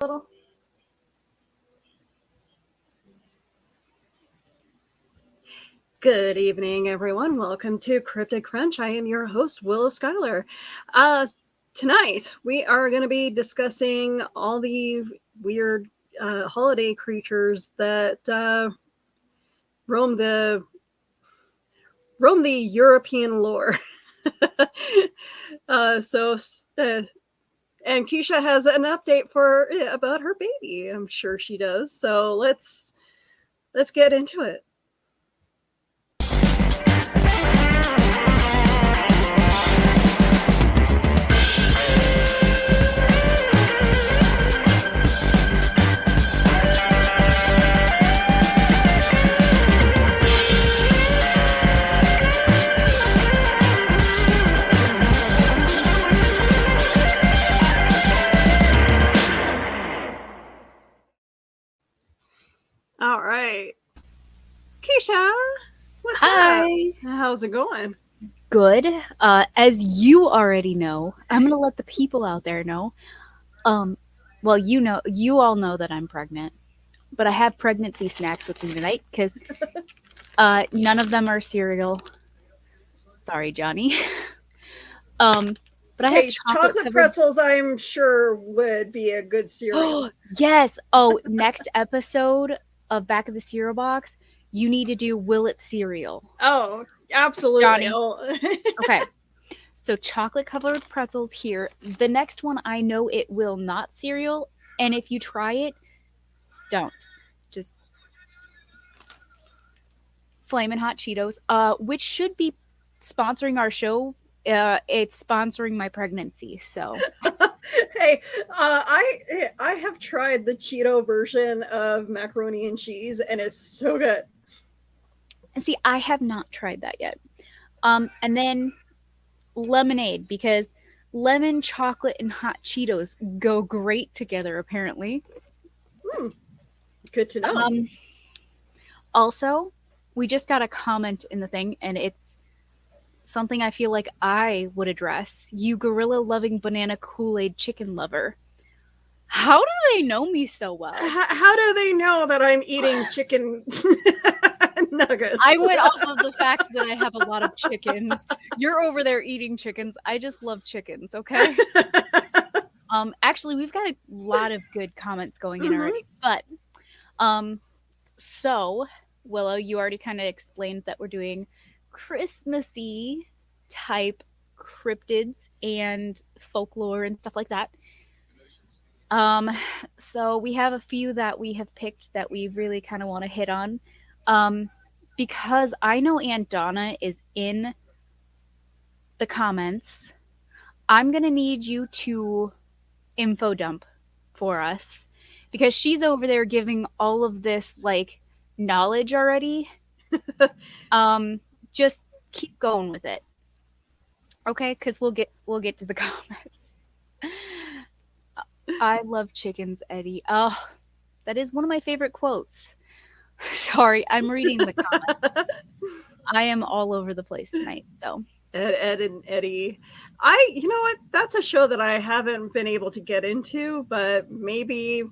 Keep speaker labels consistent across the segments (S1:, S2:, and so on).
S1: Little. Good evening, everyone. Welcome to Cryptid Crunch. I am your host, Willow Schuyler. Tonight, we are going to be discussing all the weird holiday creatures that roam the European lore. so, and Keisha has an update about her baby. I'm sure she does. So let's get into it. All right. Keisha, what's up? How's it going?
S2: Good. As you already know, I'm going to let the people out there know. Well, you all know that I'm pregnant, but I have pregnancy snacks with me tonight because none of them are cereal. Sorry, Johnny. But I have
S1: chocolate pretzels. I'm sure would be a good cereal.
S2: Yes. Oh, next episode of Back of the Cereal Box, you need to do Will It Cereal.
S1: Oh, absolutely.
S2: Johnny. Okay. So chocolate covered pretzels here. The next one, I know it will not cereal. And if you try it, don't. Just Flamin' Hot Cheetos, which should be sponsoring our show. It's sponsoring my pregnancy, so.
S1: Hey, I have tried the Cheeto version of macaroni and cheese, and it's so good.
S2: And see, I have not tried that yet. And then lemonade, because lemon, chocolate, and hot Cheetos go great together, apparently.
S1: Good to know.
S2: Also, we just got a comment in the thing, and it's something I feel like I would address. You gorilla-loving banana Kool-Aid chicken lover. How do they know me so well?
S1: How do they know that I'm eating chicken nuggets?
S2: I went off of the fact that I have a lot of chickens. You're over there eating chickens. I just love chickens, okay? Actually, we've got a lot of good comments going in already. But, so, Willow, you already kind of explained that we're doing Christmassy type cryptids and folklore and stuff like that. So we have a few that we have picked that we really kind of want to hit on. Because I know Aunt Donna is in the comments, I'm going to need you to info dump for us because she's over there giving all of this like knowledge already. Just keep going with it. Okay, because we'll get to the comments. I love chickens, Eddie. Oh, that is one of my favorite quotes. Sorry, I'm reading the comments. I am all over the place tonight, so.
S1: Ed and Eddie. You know what? That's a show that I haven't been able to get into, but maybe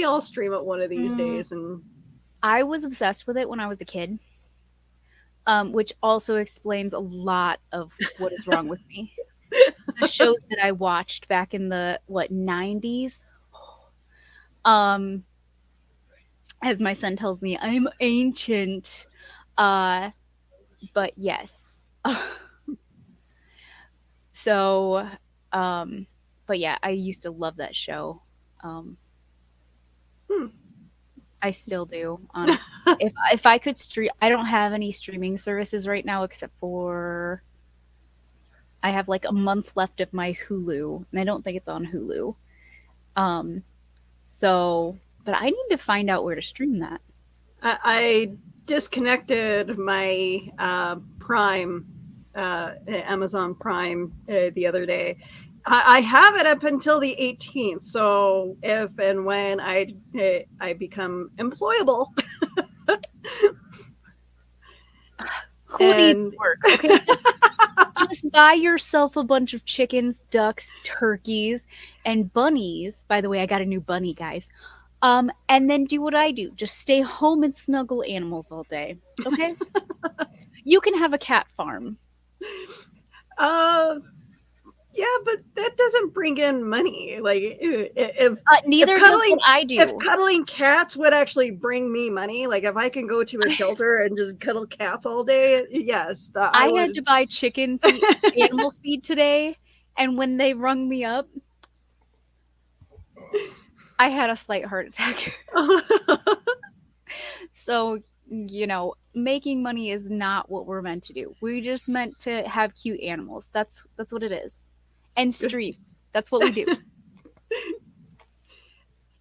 S1: I'll stream it one of these days. And
S2: I was obsessed with it when I was a kid. Which also explains a lot of what is wrong with me. The shows that I watched back in the 90s. As my son tells me, I'm ancient. But yes. So, but yeah, I used to love that show. I still do, honestly. if I could stream, I don't have any streaming services right now except for I have like a month left of my Hulu, and I don't think it's on Hulu. So, but I need to find out where to stream that.
S1: I disconnected my Prime, Amazon Prime the other day. I have it up until the 18th. So if and when I become employable,
S2: who needs work? Okay, Just buy yourself a bunch of chickens, ducks, turkeys, and bunnies. By the way, I got a new bunny, guys. And then do what I do. Just stay home and snuggle animals all day. Okay? You can have a cat farm.
S1: Uh, yeah, but that doesn't bring in money. Like
S2: Neither does what I do.
S1: if cuddling cats would actually bring me money, like if I can go to a shelter and just cuddle cats all day, yes,
S2: I had to buy chicken feed, animal feed today, and when they rung me up, I had a slight heart attack. So, making money is not what we're meant to do. We just meant to have cute animals. That's what it is. And stream. That's what we do.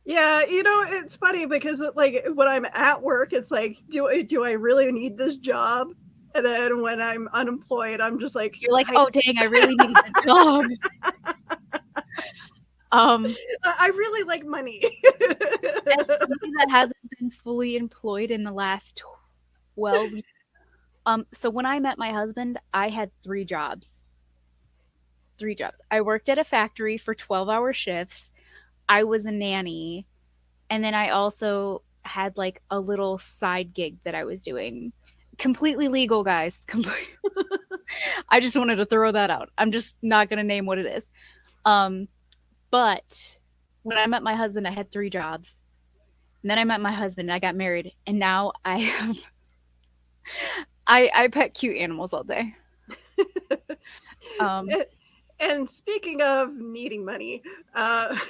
S1: Yeah, it's funny because like when I'm at work, it's like, do I really need this job? And then when I'm unemployed, I'm just like,
S2: you're like, oh dang, I really need a job.
S1: I really like money.
S2: As somebody that hasn't been fully employed in the last 12 years, so when I met my husband, I had 3 jobs. 3 jobs. I worked at a factory for 12-hour shifts. I was a nanny, and then I also had like a little side gig that I was doing. Completely legal, guys. I just wanted to throw that out. I'm just not going to name what it is. But when I met my husband, I had 3 jobs. And then I met my husband and I got married, and now I have I pet cute animals all day.
S1: And speaking of needing money,
S2: yes.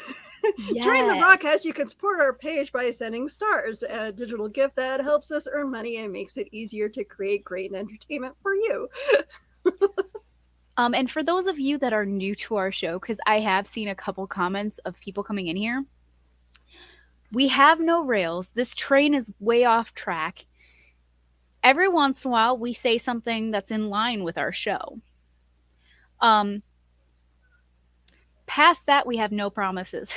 S1: Join the broadcast. You can support our page by sending stars, a digital gift that helps us earn money and makes it easier to create great entertainment for you.
S2: And for those of you that are new to our show, because I have seen a couple comments of people coming in here, we have no rails. This train is way off track. Every once in a while, we say something that's in line with our show. Past that, we have no promises.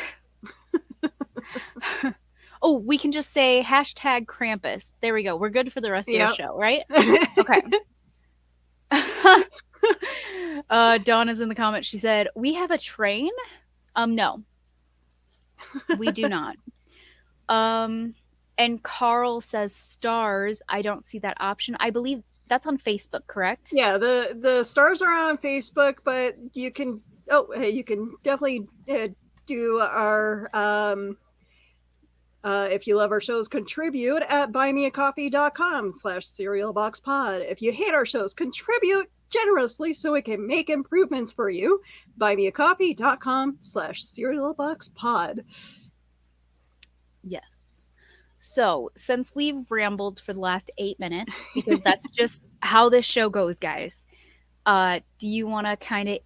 S2: Oh, we can just say hashtag Krampus. There we go. We're good for the rest of the show, right? Okay. Dawn is in the comments. She said, we have a train? No. We do not. And Carl says stars. I don't see that option. I believe that's on Facebook, correct?
S1: Yeah, the stars are on Facebook, but you can definitely do our if you love our shows, contribute at buymeacoffee.com/cerealboxpod. If you hate our shows, contribute generously so we can make improvements for you. buymeacoffee.com/cerealboxpod.
S2: Yes. So, since we've rambled for the last 8 minutes, because that's just how this show goes, guys, do you want to kind of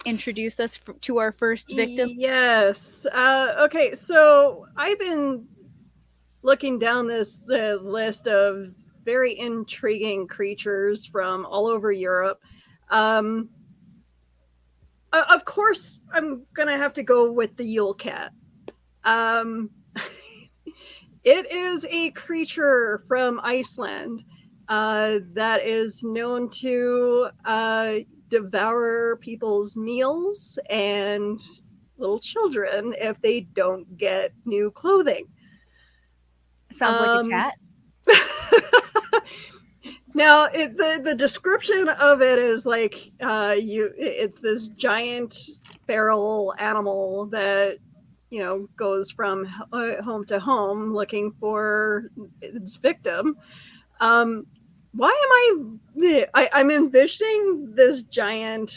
S2: introduce us to our first victim?
S1: Yes. Okay, so I've been looking down the list of very intriguing creatures from all over Europe. Of course, I'm gonna have to go with the Yule cat. It is a creature from Iceland that is known to devour people's meals and little children if they don't get new clothing.
S2: Sounds like a cat.
S1: Now, the description of it is like it's this giant feral animal that goes from home to home looking for its victim. Why am I'm envisioning this giant,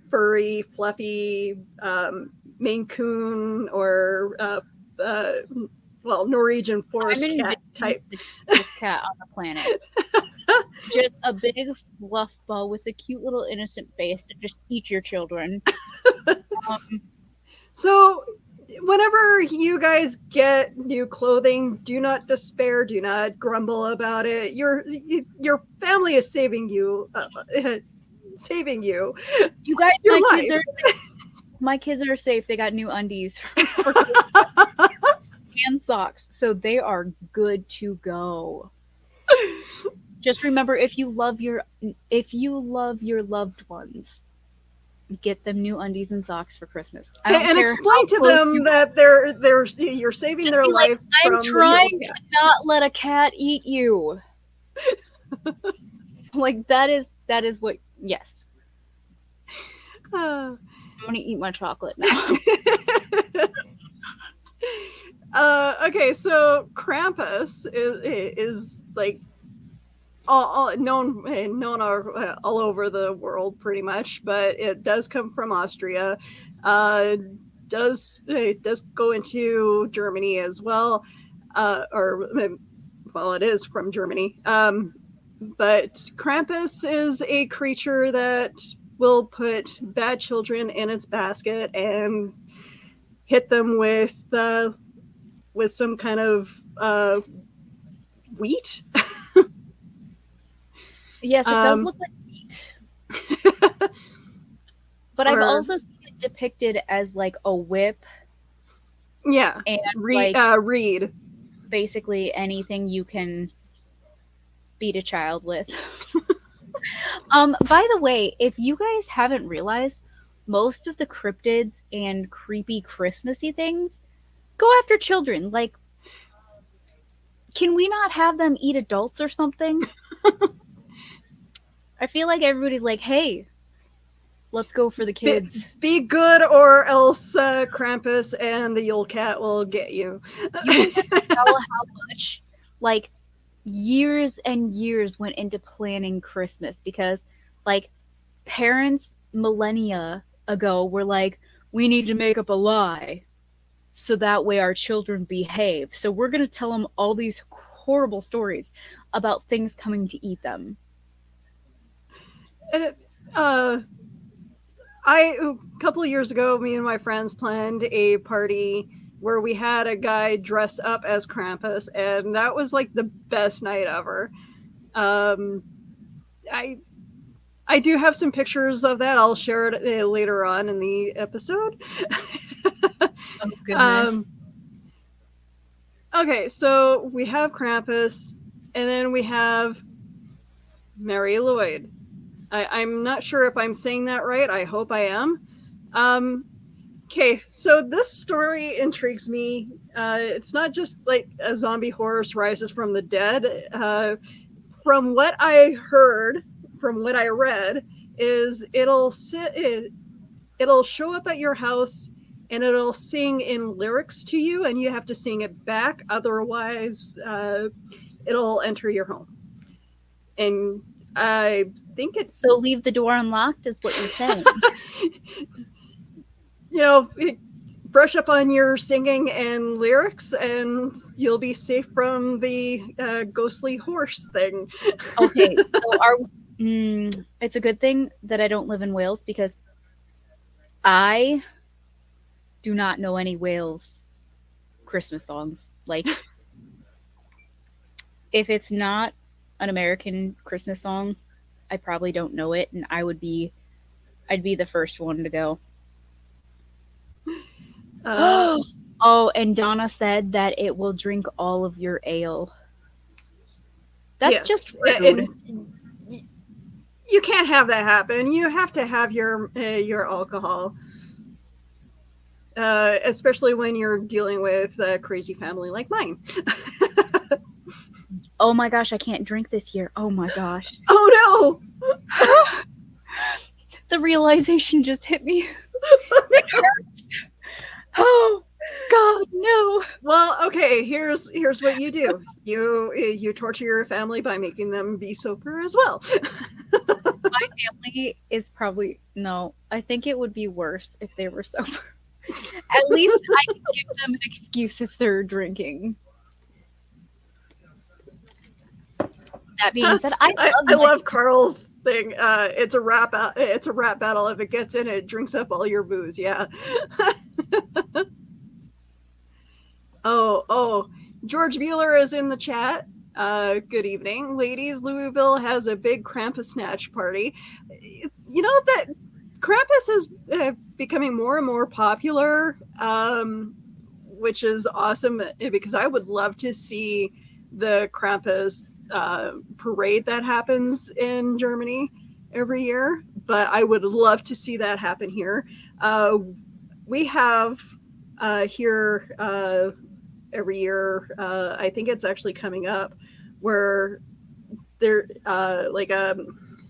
S1: furry, fluffy Maine Coon or Norwegian forest cat type.
S2: This cat on the planet. Just a big fluff ball with a cute little innocent face to just eat your children.
S1: So whenever you guys get new clothing, do not despair, do not grumble about it. Your family is saving you. Saving you.
S2: You guys,
S1: your
S2: my
S1: life.
S2: Kids are safe. My kids are safe. They got new undies and socks, so they are good to go. Just remember, if you love your loved ones, get them new undies and socks for Christmas. I don't
S1: And
S2: care how
S1: explain to
S2: close
S1: them
S2: you
S1: that you're saving
S2: just
S1: their
S2: be like,
S1: life
S2: I'm
S1: from the yellow
S2: trying to
S1: cat.
S2: not let a cat eat you. Like that is what yes.
S1: Uh,
S2: I'm gonna eat my chocolate now.
S1: okay, so Krampus is like known all over the world pretty much, but it does come from Austria. Uh, does it does go into Germany as well, or well, it is from Germany. But Krampus is a creature that will put bad children in its basket and hit them with some kind of wheat.
S2: Yes, it does
S1: Um,
S2: look like meat. But I've
S1: or
S2: also seen it depicted as like a whip
S1: yeah,
S2: and like
S1: reed.
S2: basically anything you can beat a child with. By the way, if you guys haven't realized, most of the cryptids and creepy Christmassy things go after children. Like, can we not have them eat adults or something? I feel like everybody's like, hey, let's go for the
S1: Be,
S2: kids.
S1: be good, or else Krampus and the Yule Cat will get you.
S2: You can just tell how much, like, years and years went into planning Christmas because, like, parents millennia ago were like, we need to make up a lie so that way our children behave. So we're going to tell them all these horrible stories about things coming to eat them.
S1: And uh, a couple of years ago, me and my friends planned a party where we had a guy dress up as Krampus, and that was like the best night ever. Um, I I do have some pictures of that. I'll share it later on in the episode.
S2: Oh, goodness.
S1: um, okay, so we have Krampus, and then we have Mari Lwyd. I'm not sure if I'm saying that right. I hope I am. Um, okay, so this story intrigues me. It's not just like a zombie horse rises from the dead. From what I heard, from what I read, is it'll show up at your house and it'll sing in lyrics to you, and you have to sing it back. Otherwise, it'll enter your home. And I think it's
S2: So leave the door unlocked, is what you're saying.
S1: you know, brush up on your singing and lyrics, and you'll be safe from the ghostly horse thing.
S2: Okay, so are we, it's a good thing that I don't live in Wales because I do not know any Wales Christmas songs. Like, if it's not an American Christmas song, I probably don't know it, and I'd be the first one to go.
S1: Uh,
S2: Oh, and Donna said that it will drink all of your ale. That's
S1: yes,
S2: just rude.
S1: and you can't have that happen. You have to have your alcohol, especially when you're dealing with a crazy family like mine.
S2: Oh my gosh, I can't drink this year. Oh my gosh.
S1: Oh no!
S2: The realization just hit me. It hurts. Oh God, no.
S1: Well, okay. Here's what you do. You torture your family by making them be sober as well.
S2: My family is probably no. I think it would be worse if they were sober. At least I can give them an excuse if they're drinking. That being said,
S1: I love Carl's thing. It's a rap. It's a rap battle. If it gets in, it drinks up all your booze. Yeah. Oh. George Mueller is in the chat. Good evening, ladies. Louisville has a big Krampus snatch party. You know that Krampus is becoming more and more popular, which is awesome because I would love to see the Krampus parade that happens in Germany every year, but I would love to see that happen here. We have here every year. I think it's actually coming up where they're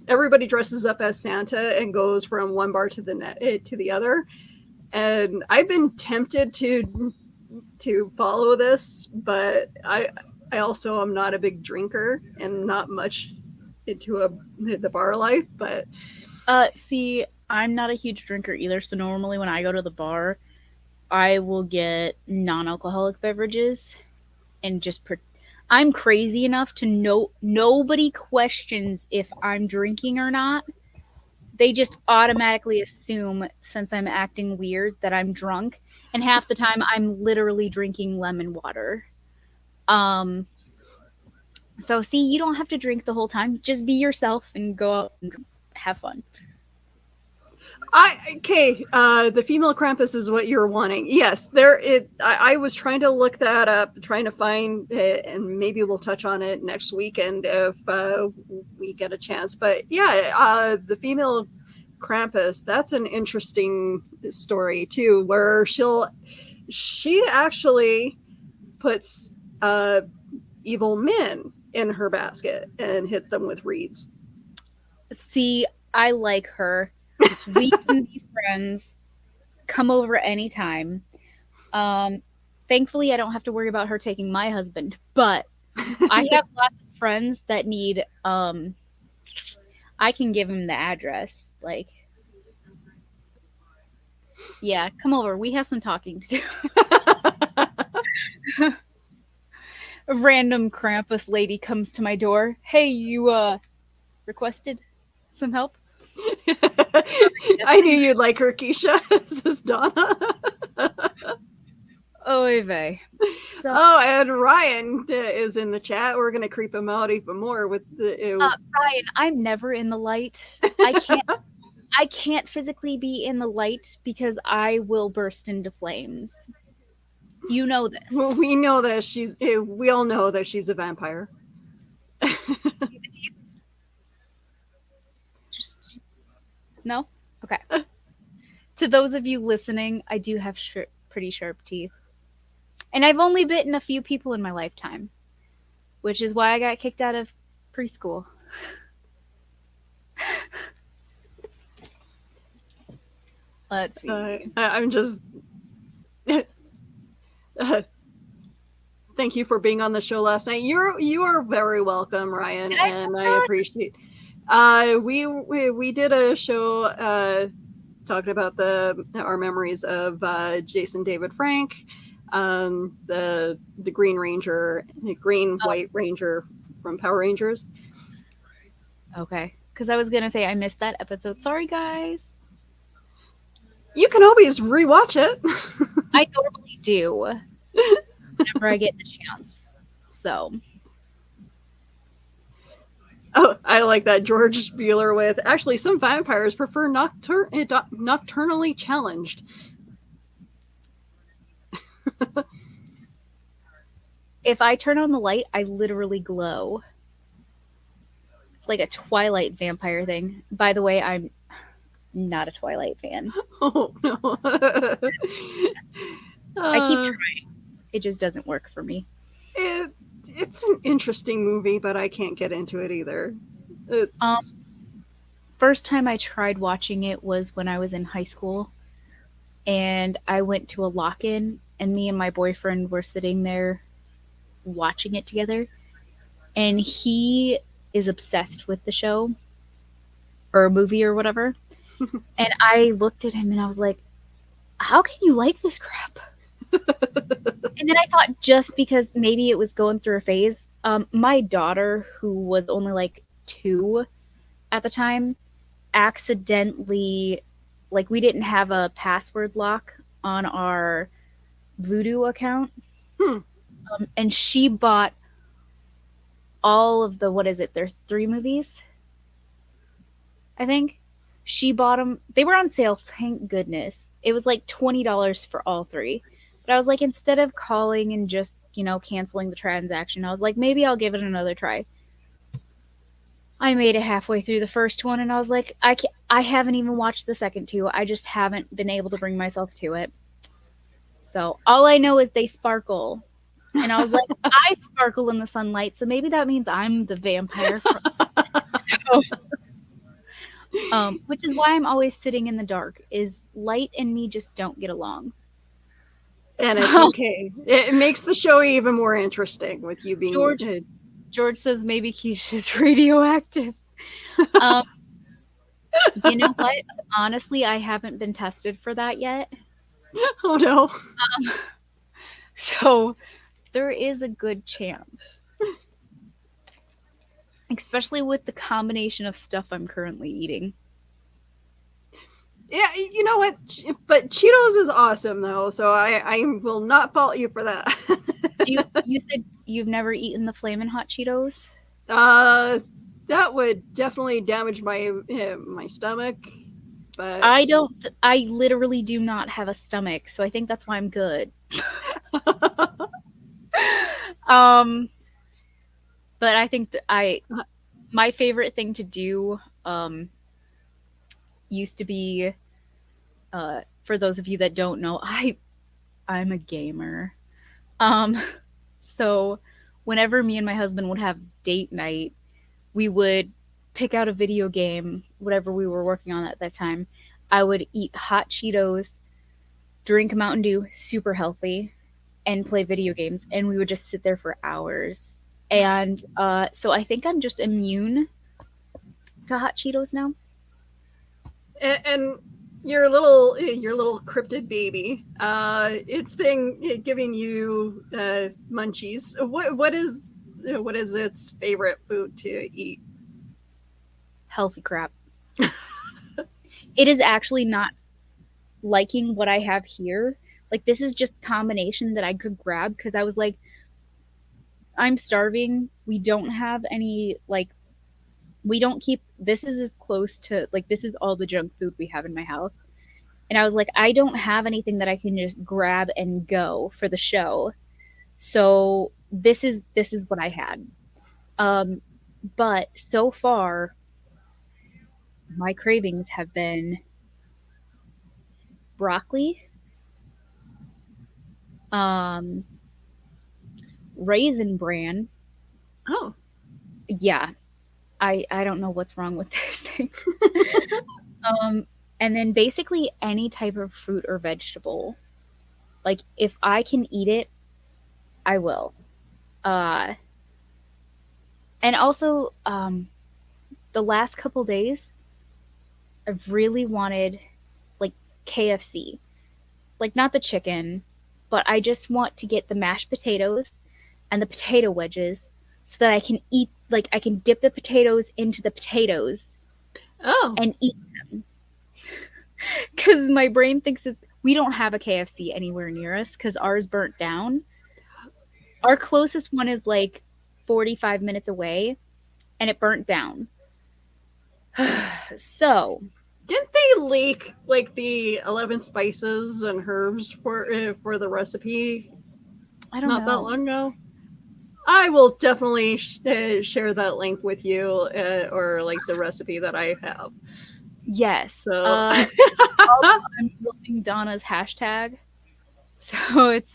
S1: everybody dresses up as Santa and goes from one bar to the other. And I've been tempted to follow this, but I also am not a big drinker and not much into the bar life. But
S2: See, I'm not a huge drinker either, so normally when I go to the bar, I will get non-alcoholic beverages and I'm crazy enough to know nobody questions if I'm drinking or not. They just automatically assume since I'm acting weird that I'm drunk, and half the time I'm literally drinking lemon water. Um so see, you don't have to drink the whole time. Just be yourself and go out and have fun.
S1: the female Krampus is what you're wanting. Yes, there. I was trying to look that up, trying to find it, and maybe we'll touch on it next weekend if we get a chance. But yeah, the female Krampus. That's an interesting story too, where she actually puts evil men in her basket and hits them with reeds.
S2: See, I like her. We can be friends. Come over anytime. Thankfully, I don't have to worry about her taking my husband, but I have lots of friends that need. I can give him the address. Like, yeah, come over. We have some talking to do. A random Krampus lady comes to my door. Hey, you requested some help?
S1: I knew you'd like her, Keisha. This is Donna.
S2: Oy vey. So,
S1: Oh, and Ryan is in the chat. We're gonna creep him out even more with the.
S2: Ryan, I'm never in the light. I can't physically be in the light because I will burst into flames. You know this.
S1: Well, we know that she's. We all know that she's a vampire.
S2: Just no? Okay. To those of you listening, I do have pretty sharp teeth. And I've only bitten a few people in my lifetime, which is why I got kicked out of preschool. Let's see.
S1: I'm just. Thank you for being on the show last night. You are very welcome, Ryan, and I appreciate. We did a show talking about our memories of Jason David Frank, the Green Ranger, White Ranger from Power Rangers.
S2: Okay, because I was gonna say I missed that episode. Sorry, guys.
S1: You can always rewatch it.
S2: I totally do. Whenever I get the chance. So.
S1: Oh, I like that. George Bueller with, actually, some vampires prefer nocturnally challenged.
S2: If I turn on the light, I literally glow. It's like a Twilight vampire thing. By the way, I'm not a Twilight fan.
S1: Oh, no.
S2: I keep trying. It just doesn't work for me.
S1: It's an interesting movie, but I can't get into it either.
S2: First time I tried watching it was when I was in high school, and I went to a lock-in, and me and my boyfriend were sitting there watching it together, and he is obsessed with the show or movie or whatever. And I looked at him and I was like, how can you like this crap? And then I thought, just because maybe it was going through a phase, my daughter, who was only like 2 at the time, accidentally, like, we didn't have a password lock on our Voodoo account. And she bought all of the, what is it? There's 3 movies, I think. She bought them. They were on sale, thank goodness. It was like $20 for all 3. But I was like, instead of calling and just canceling the transaction. I was like, maybe I'll give it another try. I made it halfway through the first one, and I was like, I haven't even watched the second two. I just haven't been able to bring myself to it. So all I know is they sparkle. And I was like, I sparkle in the sunlight, so maybe that means I'm the vampire. So, which is why I'm always sitting in the dark, is light and me just don't get along.
S1: And it's okay. It makes the show even more interesting with you being
S2: George says maybe Keisha's radioactive. Um, you know what? Honestly, I haven't been tested for that yet.
S1: Oh no.
S2: So there is a good chance. Especially with the combination of stuff I'm currently eating.
S1: Yeah, you know what? But Cheetos is awesome though, so I will not fault you for that.
S2: You said you've never eaten the Flamin' Hot Cheetos?
S1: That would definitely damage my stomach. But
S2: I literally do not have a stomach, so I think that's why I'm good. But I think my favorite thing to do used to be for those of you that don't know, I'm a gamer. So whenever me and my husband would have date night, we would pick out a video game, whatever we were working on at that time. I would eat hot Cheetos, drink Mountain Dew, super healthy, and play video games. And we would just sit there for hours. And so I think I'm just immune to hot Cheetos now.
S1: And your little cryptid baby, it's been giving you munchies. What is its favorite food to eat?
S2: Healthy crap. It is actually not liking what I have here. Like, this is just combination that I could grab because I was like, I'm starving. We don't have any, like, we don't keep, this is as close to, like, this is all the junk food we have in my house. And I was like, I don't have anything that I can just grab and go for the show. So this is what I had. But so far, my cravings have been broccoli, um, raisin bran.
S1: Oh,
S2: Yeah, I don't know what's wrong with this thing. And then basically any type of fruit or vegetable. Like if I can eat it, I will. Uh, and also, the last couple days, I've really wanted like KFC, like not the chicken, but I just want to get the mashed potatoes and the potato wedges so that I can eat, like I can dip the potatoes into the potatoes
S1: oh,
S2: and eat them. Because my brain thinks that we don't have a KFC anywhere near us because ours burnt down. Our closest one is like 45 minutes away and it burnt down. So,
S1: didn't they leak like the 11 spices and herbs for the recipe?
S2: I don't
S1: Not
S2: know.
S1: that long ago. I will definitely share that link with you, or like the recipe that I have.
S2: Yes.
S1: So
S2: I'm loving Donna's hashtag. So it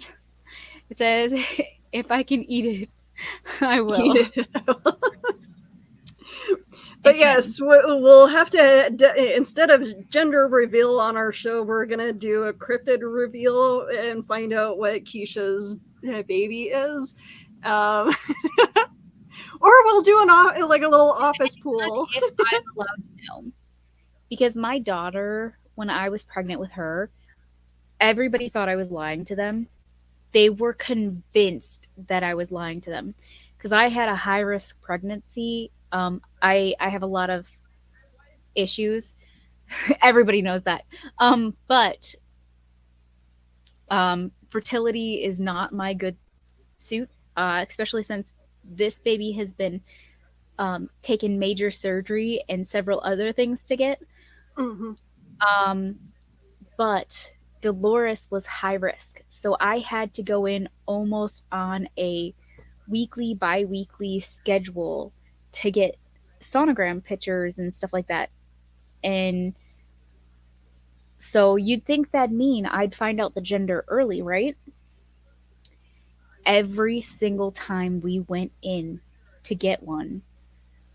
S2: says if I can eat it, I will.
S1: But yes, we'll have to, instead of gender reveal on our show, we're gonna do a cryptid reveal and find out what Keisha's baby is. Or we'll do like a little office pool.
S2: If I'm allowed to know. Because my daughter, when I was pregnant with her, everybody thought I was lying to them. They were convinced that I was lying to them because I had a high risk pregnancy. I have a lot of issues. Everybody knows that. But fertility is not my good suit, especially since this baby has been taken major surgery and several other things to get.
S1: Mm-hmm.
S2: But Dolores was high risk. So I had to go in almost on a weekly, bi weekly schedule to get sonogram pictures and stuff like that. And so you'd think that'd mean I'd find out the gender early, right? Every single time we went in to get one,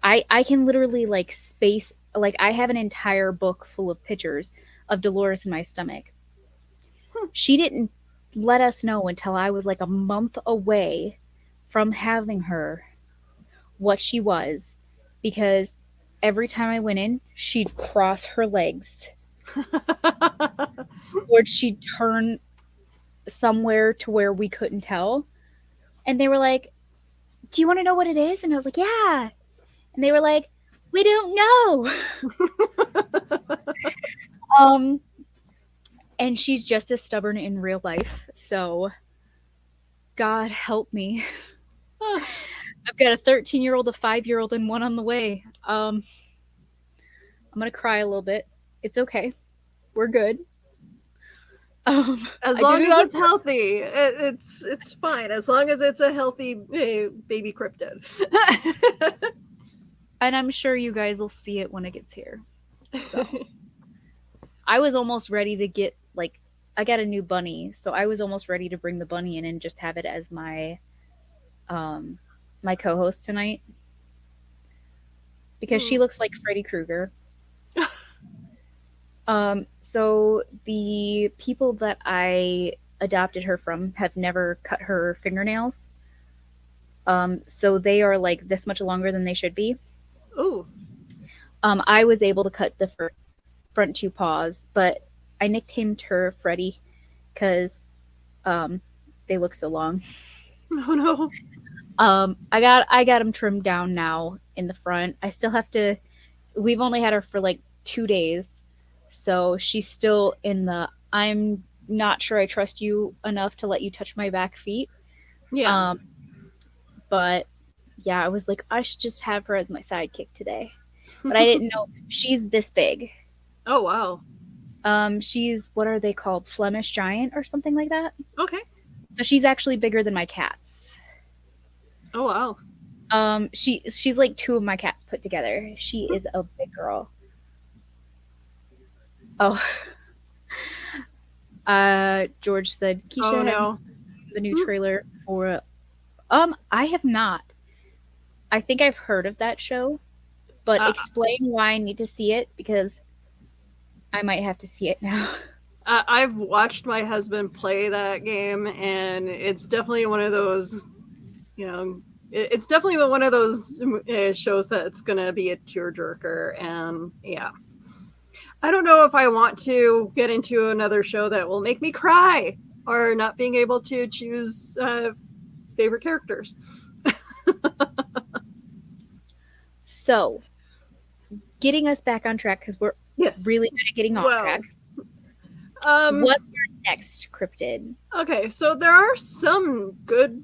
S2: I can literally like space, like I have an entire book full of pictures of Dolores in my stomach. She didn't let us know until I was like a month away from having her what she was, because every time I went in, she'd cross her legs or she'd turn somewhere to where we couldn't tell. And they were like, "Do you want to know what it is?" And I was like, "Yeah." And they were like, "We don't know." um and she's just as stubborn in real life. So God help me. I've got a 13-year-old, a 5-year-old, and one on the way. I'm gonna cry a little bit. It's okay. We're good.
S1: As
S2: I did
S1: long
S2: it
S1: as
S2: on,
S1: it's healthy, it's fine. As long as it's a healthy baby cryptid.
S2: and I'm sure you guys will see it when it gets here. So I was almost ready to get like I got a new bunny, so I was almost ready to bring the bunny in and just have it as um my co-host tonight because she looks like Freddy Krueger. So the people that I adopted her from have never cut her fingernails. So they are like this much longer than they should be.
S1: Ooh.
S2: I was able to cut the front two paws, but I nicknamed her Freddy because um, they look so long.
S1: Oh no.
S2: I got them trimmed down now in the front. I still have to. We've only had her for like 2 days, so she's still in the. I'm not sure I trust you enough to let you touch my back feet.
S1: Yeah.
S2: Um, but yeah, I was like, I should just have her as my sidekick today. But I didn't know she's this big.
S1: Oh wow.
S2: She's what are they called? Flemish giant or something like that.
S1: Okay.
S2: So she's actually bigger than my cats.
S1: Oh wow.
S2: She's like two of my cats put together. She is a big girl. Oh, George said,
S1: Oh
S2: Keisha, have you
S1: no.
S2: seen the new trailer for? I have not. I think I've heard of that show, but
S1: Uh,
S2: explain why I need to see it because I might have to see it now.
S1: I've watched my husband play that game, and it's definitely one of those, you know, it's definitely one of those shows that's going to be a tearjerker. And yeah, I don't know if I want to get into another show that will make me cry or not being able to choose favorite characters.
S2: So, getting us back on track because we're
S1: Yes.
S2: really good at getting off
S1: Well,
S2: track.
S1: um,
S2: What's your next cryptid?
S1: okay, so there are some good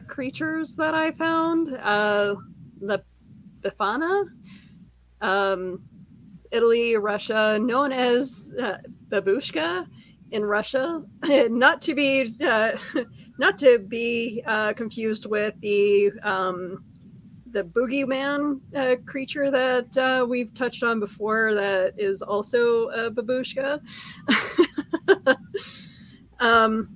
S1: creatures that I found. The Bifana, um, Italy, Russia, known as babushka in Russia, not to be not to be confused with the boogeyman creature that we've touched on before. That is also a babushka. um,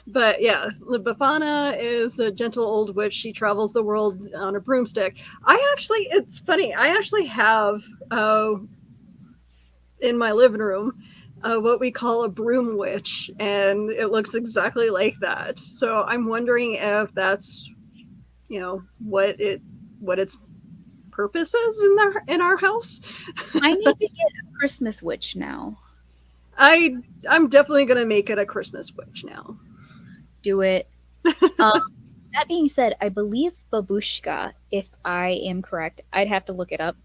S1: but yeah, the Bafana is a gentle old witch. She travels the world on a broomstick. It's funny, I actually have in my living room what we call a broom witch, and it looks exactly like that. So I'm wondering if that's, you know, what its purpose is in our house.
S2: I need to get a Christmas witch now.
S1: I'm definitely gonna make it a Christmas witch now.
S2: Do it. That being said, I believe babushka, if I am correct, I'd have to look it up.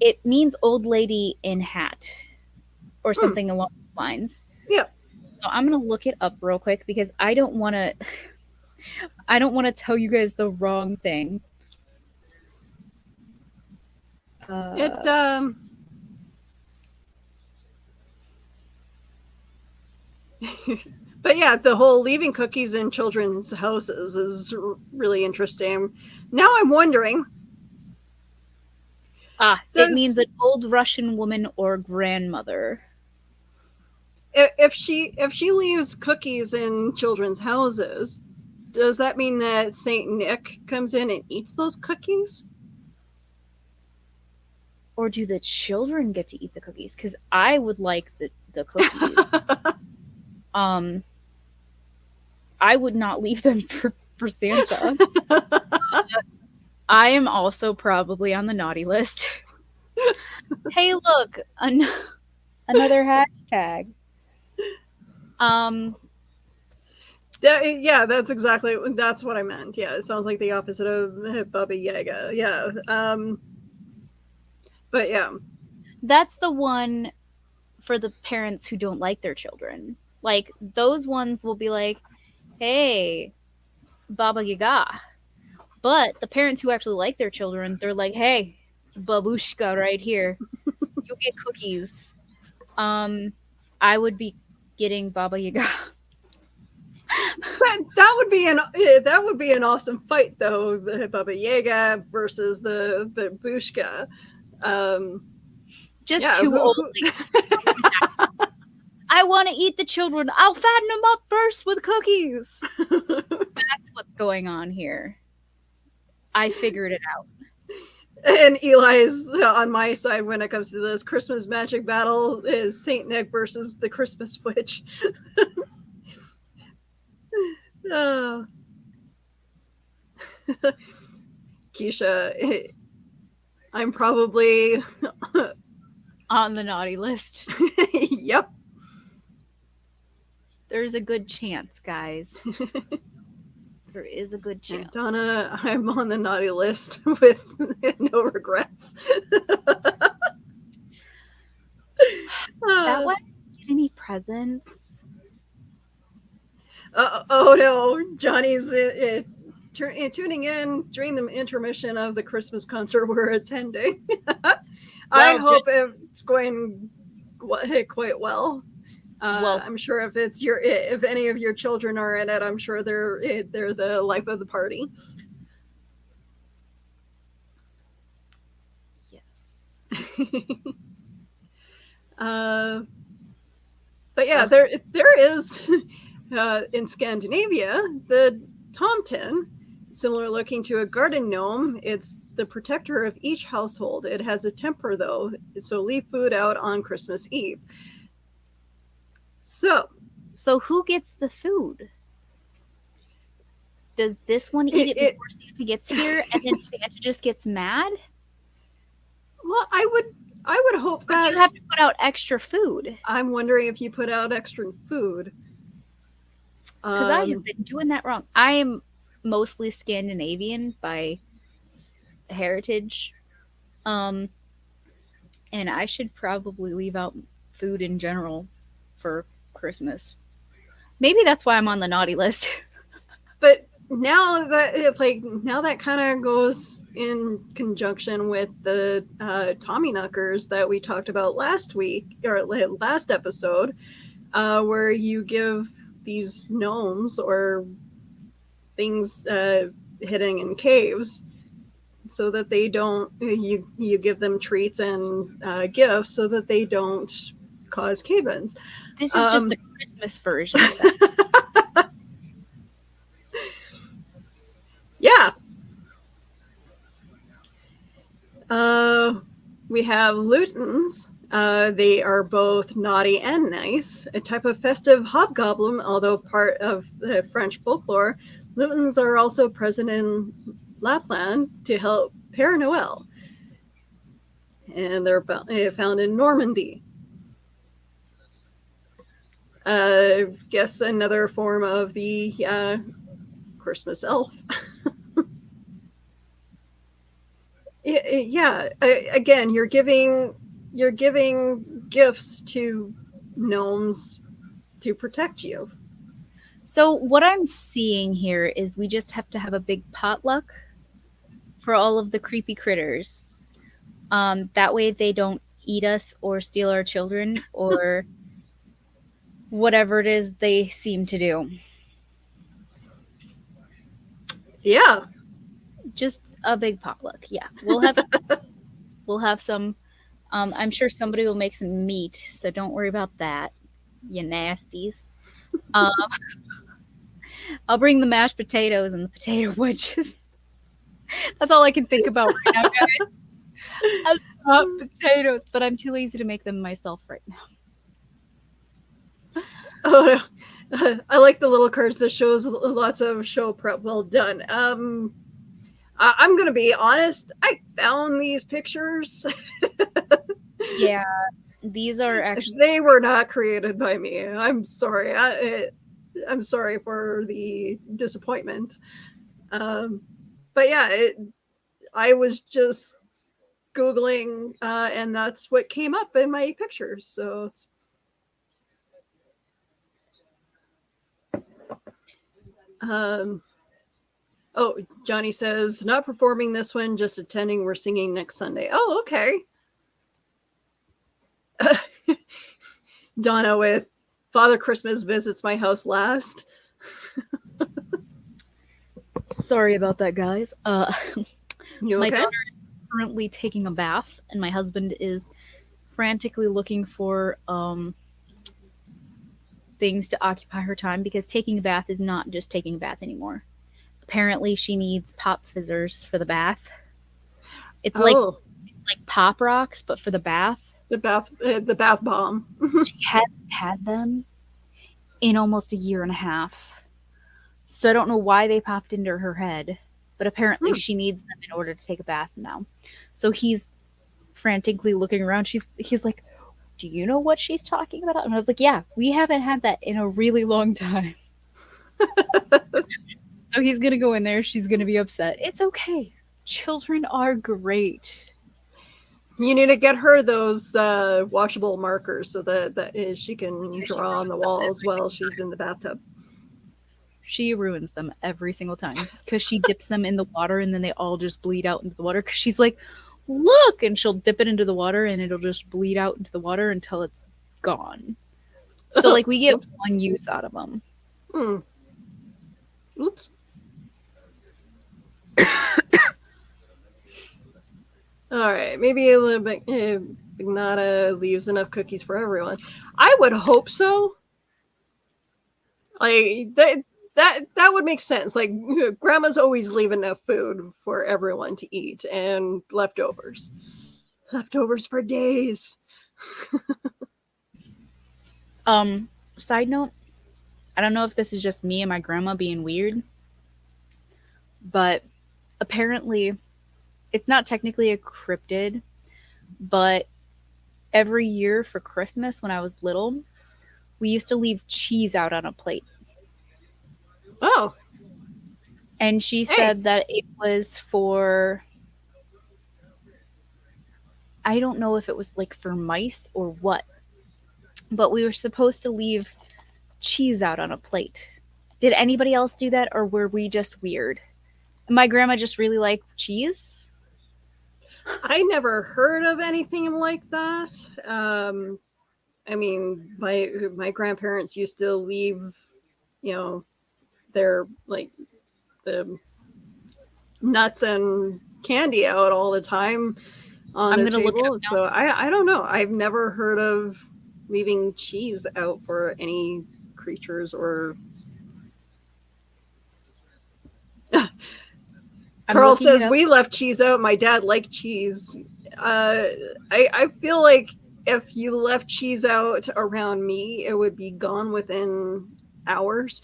S2: It means old lady in hat or something along those lines.
S1: Yeah.
S2: So I'm gonna look it up real quick because I don't want to. I don't want to tell you guys the wrong thing.
S1: It But yeah, the whole leaving cookies in children's houses is really interesting. Now I'm wondering,
S2: It means
S1: does
S2: an old Russian woman or grandmother.
S1: if she leaves cookies in children's houses, does that mean that Saint Nick comes in and eats those cookies?
S2: Or do the children get to eat the cookies? Because I would like the cookies. Um, I would not leave them for Santa. I am also probably on the naughty list. Hey, look, another hashtag. Um,
S1: Yeah, that's what I meant. Yeah, it sounds like the opposite of Baba Yaga. Yeah, but yeah,
S2: that's the one for the parents who don't like their children. Like those ones will be like, "Hey, Baba Yaga." But the parents who actually like their children, they're like, "Hey, babushka right here. You get cookies." Um, I would be getting Baba Yaga.
S1: that would be an awesome fight though, Baba Yaga versus the Babushka. Um,
S2: Just
S1: yeah,
S2: two old ladies. I want to eat the children. I'll fatten them up first with cookies. That's what's going on here. I figured it out.
S1: and Eli is on my side when it comes to this Christmas magic battle. Is Saint Nick versus the Christmas witch? Oh. Keisha, I'm probably
S2: On the naughty list.
S1: yep.
S2: There's a good chance, guys. There is a good chance.
S1: And Donna, I'm on the naughty list with no regrets.
S2: That one get any presents?
S1: Oh no, Johnny's tuning in during the intermission of the Christmas concert we're attending. I hope it's going quite well. I'm sure if any of your children are in it, I'm sure they're the life of the party.
S2: Yes.
S1: But yeah, there is in Scandinavia the tomten, similar looking to a garden gnome. It's the protector of each household. It has a temper though, so leave food out on Christmas Eve.
S2: So who gets the food? Does this one eat it before Santa gets here, and then Santa just gets mad?
S1: Well, I would hope that
S2: you have to put out extra food.
S1: I'm wondering if you put out extra food.
S2: Because I have been doing that wrong. I am mostly Scandinavian by heritage. And I should probably leave out food in general for Christmas. Maybe that's why I'm on the naughty list.
S1: But now that kind of goes in conjunction with the Tommyknockers that we talked about last week or last episode, where you give these gnomes or things hidden in caves so that they don't you give them treats and gifts so that they don't cause cave-ins.
S2: This is just the Christmas version of that.
S1: Yeah. We have lutins. They are both naughty and nice, a type of festive hobgoblin, although part of the French folklore. Lutins are also present in Lapland to help Père Noël, and they're found in Normandy. Guess another form of the Christmas elf. Yeah, again, you're giving gifts to gnomes to protect you.
S2: So what I'm seeing here is we just have to have a big potluck for all of the creepy critters. That way they don't eat us or steal our children or whatever it is they seem to do.
S1: Yeah.
S2: Just a big potluck. Yeah, we'll have some. I'm sure somebody will make some meat, so don't worry about that, you nasties. Um, I'll bring the mashed potatoes and the potato wedges. That's all I can think about right now, guys. I love potatoes, but I'm too lazy to make them myself right now.
S1: Oh, I like the little cards that shows lots of show prep. Well done. I'm gonna be honest. I found these pictures.
S2: Yeah, these are actually
S1: They were not created by me. I'm sorry. I'm sorry for the disappointment. Um, but yeah, I was just googling, and that's what came up in my pictures. So, um, oh, Johnny says not performing this one, just attending. We're singing next Sunday. Oh, okay. Donna with Father Christmas visits my house last.
S2: sorry about that, guys.
S1: You
S2: My
S1: okay?
S2: daughter is currently taking a bath, and my husband is frantically looking for things to occupy her time because taking a bath is not just taking a bath anymore. Apparently, she needs pop fizzers for the bath. It's
S1: Oh,
S2: like pop rocks, but for the bath.
S1: the bath bomb.
S2: She hasn't had them in almost a year and a half. So I don't know why they popped into her head, but apparently
S1: Hmm.
S2: she needs them in order to take a bath now. So he's frantically looking around. He's like, "Do you know what she's talking about?" And I was like, "Yeah, we haven't had that in a really long time." So he's gonna go in there. She's gonna be upset. It's okay. Children are great.
S1: You need to get her those washable markers so that she can
S2: She
S1: draw on the
S2: ruins them
S1: walls
S2: every
S1: while
S2: single
S1: she's
S2: time.
S1: in the bathtub.
S2: She ruins them every single time because she dips them in the water and then they all just bleed out into the water. Because she's like, "Look," and she'll dip it into the water and it'll just bleed out into the water until it's gone. So like we get
S1: Oops.
S2: one use out of them.
S1: Hmm. Oops. All right. Maybe a little bit. Ignata leaves enough cookies for everyone. I would hope so. Like that would make sense. Like grandmas always leave enough food for everyone to eat and leftovers for days.
S2: Side note, I don't know if this is just me and my grandma being weird, but apparently it's not technically a cryptid, but every year for Christmas when I was little, we used to leave cheese out on a plate.
S1: Oh,
S2: And she
S1: hey.
S2: said that it was for, I don't know if it was like for mice or what, but we were supposed to leave cheese out on a plate. Did anybody else do that or were we just weird? My grandma just really liked cheese.
S1: I never heard of anything like that. I mean, my grandparents used to leave, you know, their like the nuts and candy out all the time on
S2: I'm
S1: their
S2: going to look it up
S1: table.
S2: now.
S1: So I don't know. I've never heard of leaving cheese out for any creatures or.
S2: I'm
S1: Carl
S2: looking it
S1: says
S2: up.
S1: we left cheese out. My dad liked cheese. Uh, I feel like if you left cheese out around me, it would be gone within hours.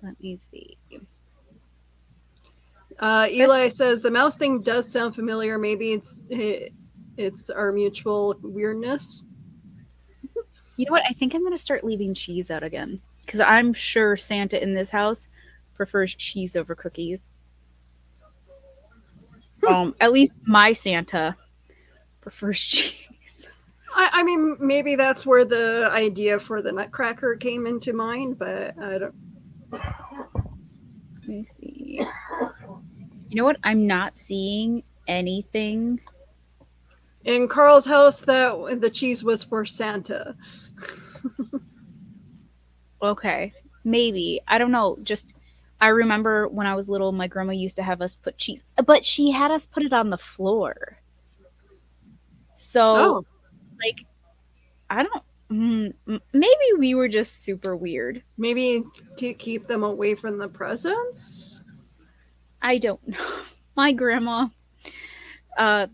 S2: Let me see. That's
S1: Eli says the mouse thing does sound familiar. Maybe it's our mutual weirdness.
S2: You know what? I think I'm going to start leaving cheese out again because I'm sure Santa in this house prefers cheese over cookies. At least my Santa prefers cheese.
S1: I mean, maybe that's where the idea for the Nutcracker came into mind, but I don't.
S2: Let me see. You know what? I'm not seeing anything
S1: In Carl's house, that the cheese was for Santa.
S2: Okay, maybe. I don't know. Just I remember when I was little, my grandma used to have us put cheese, but she had us put it on the floor. So,
S1: Oh,
S2: like, I don't. Maybe we were just super weird.
S1: maybe to keep them away from the presents.
S2: I don't know. My grandma, uh,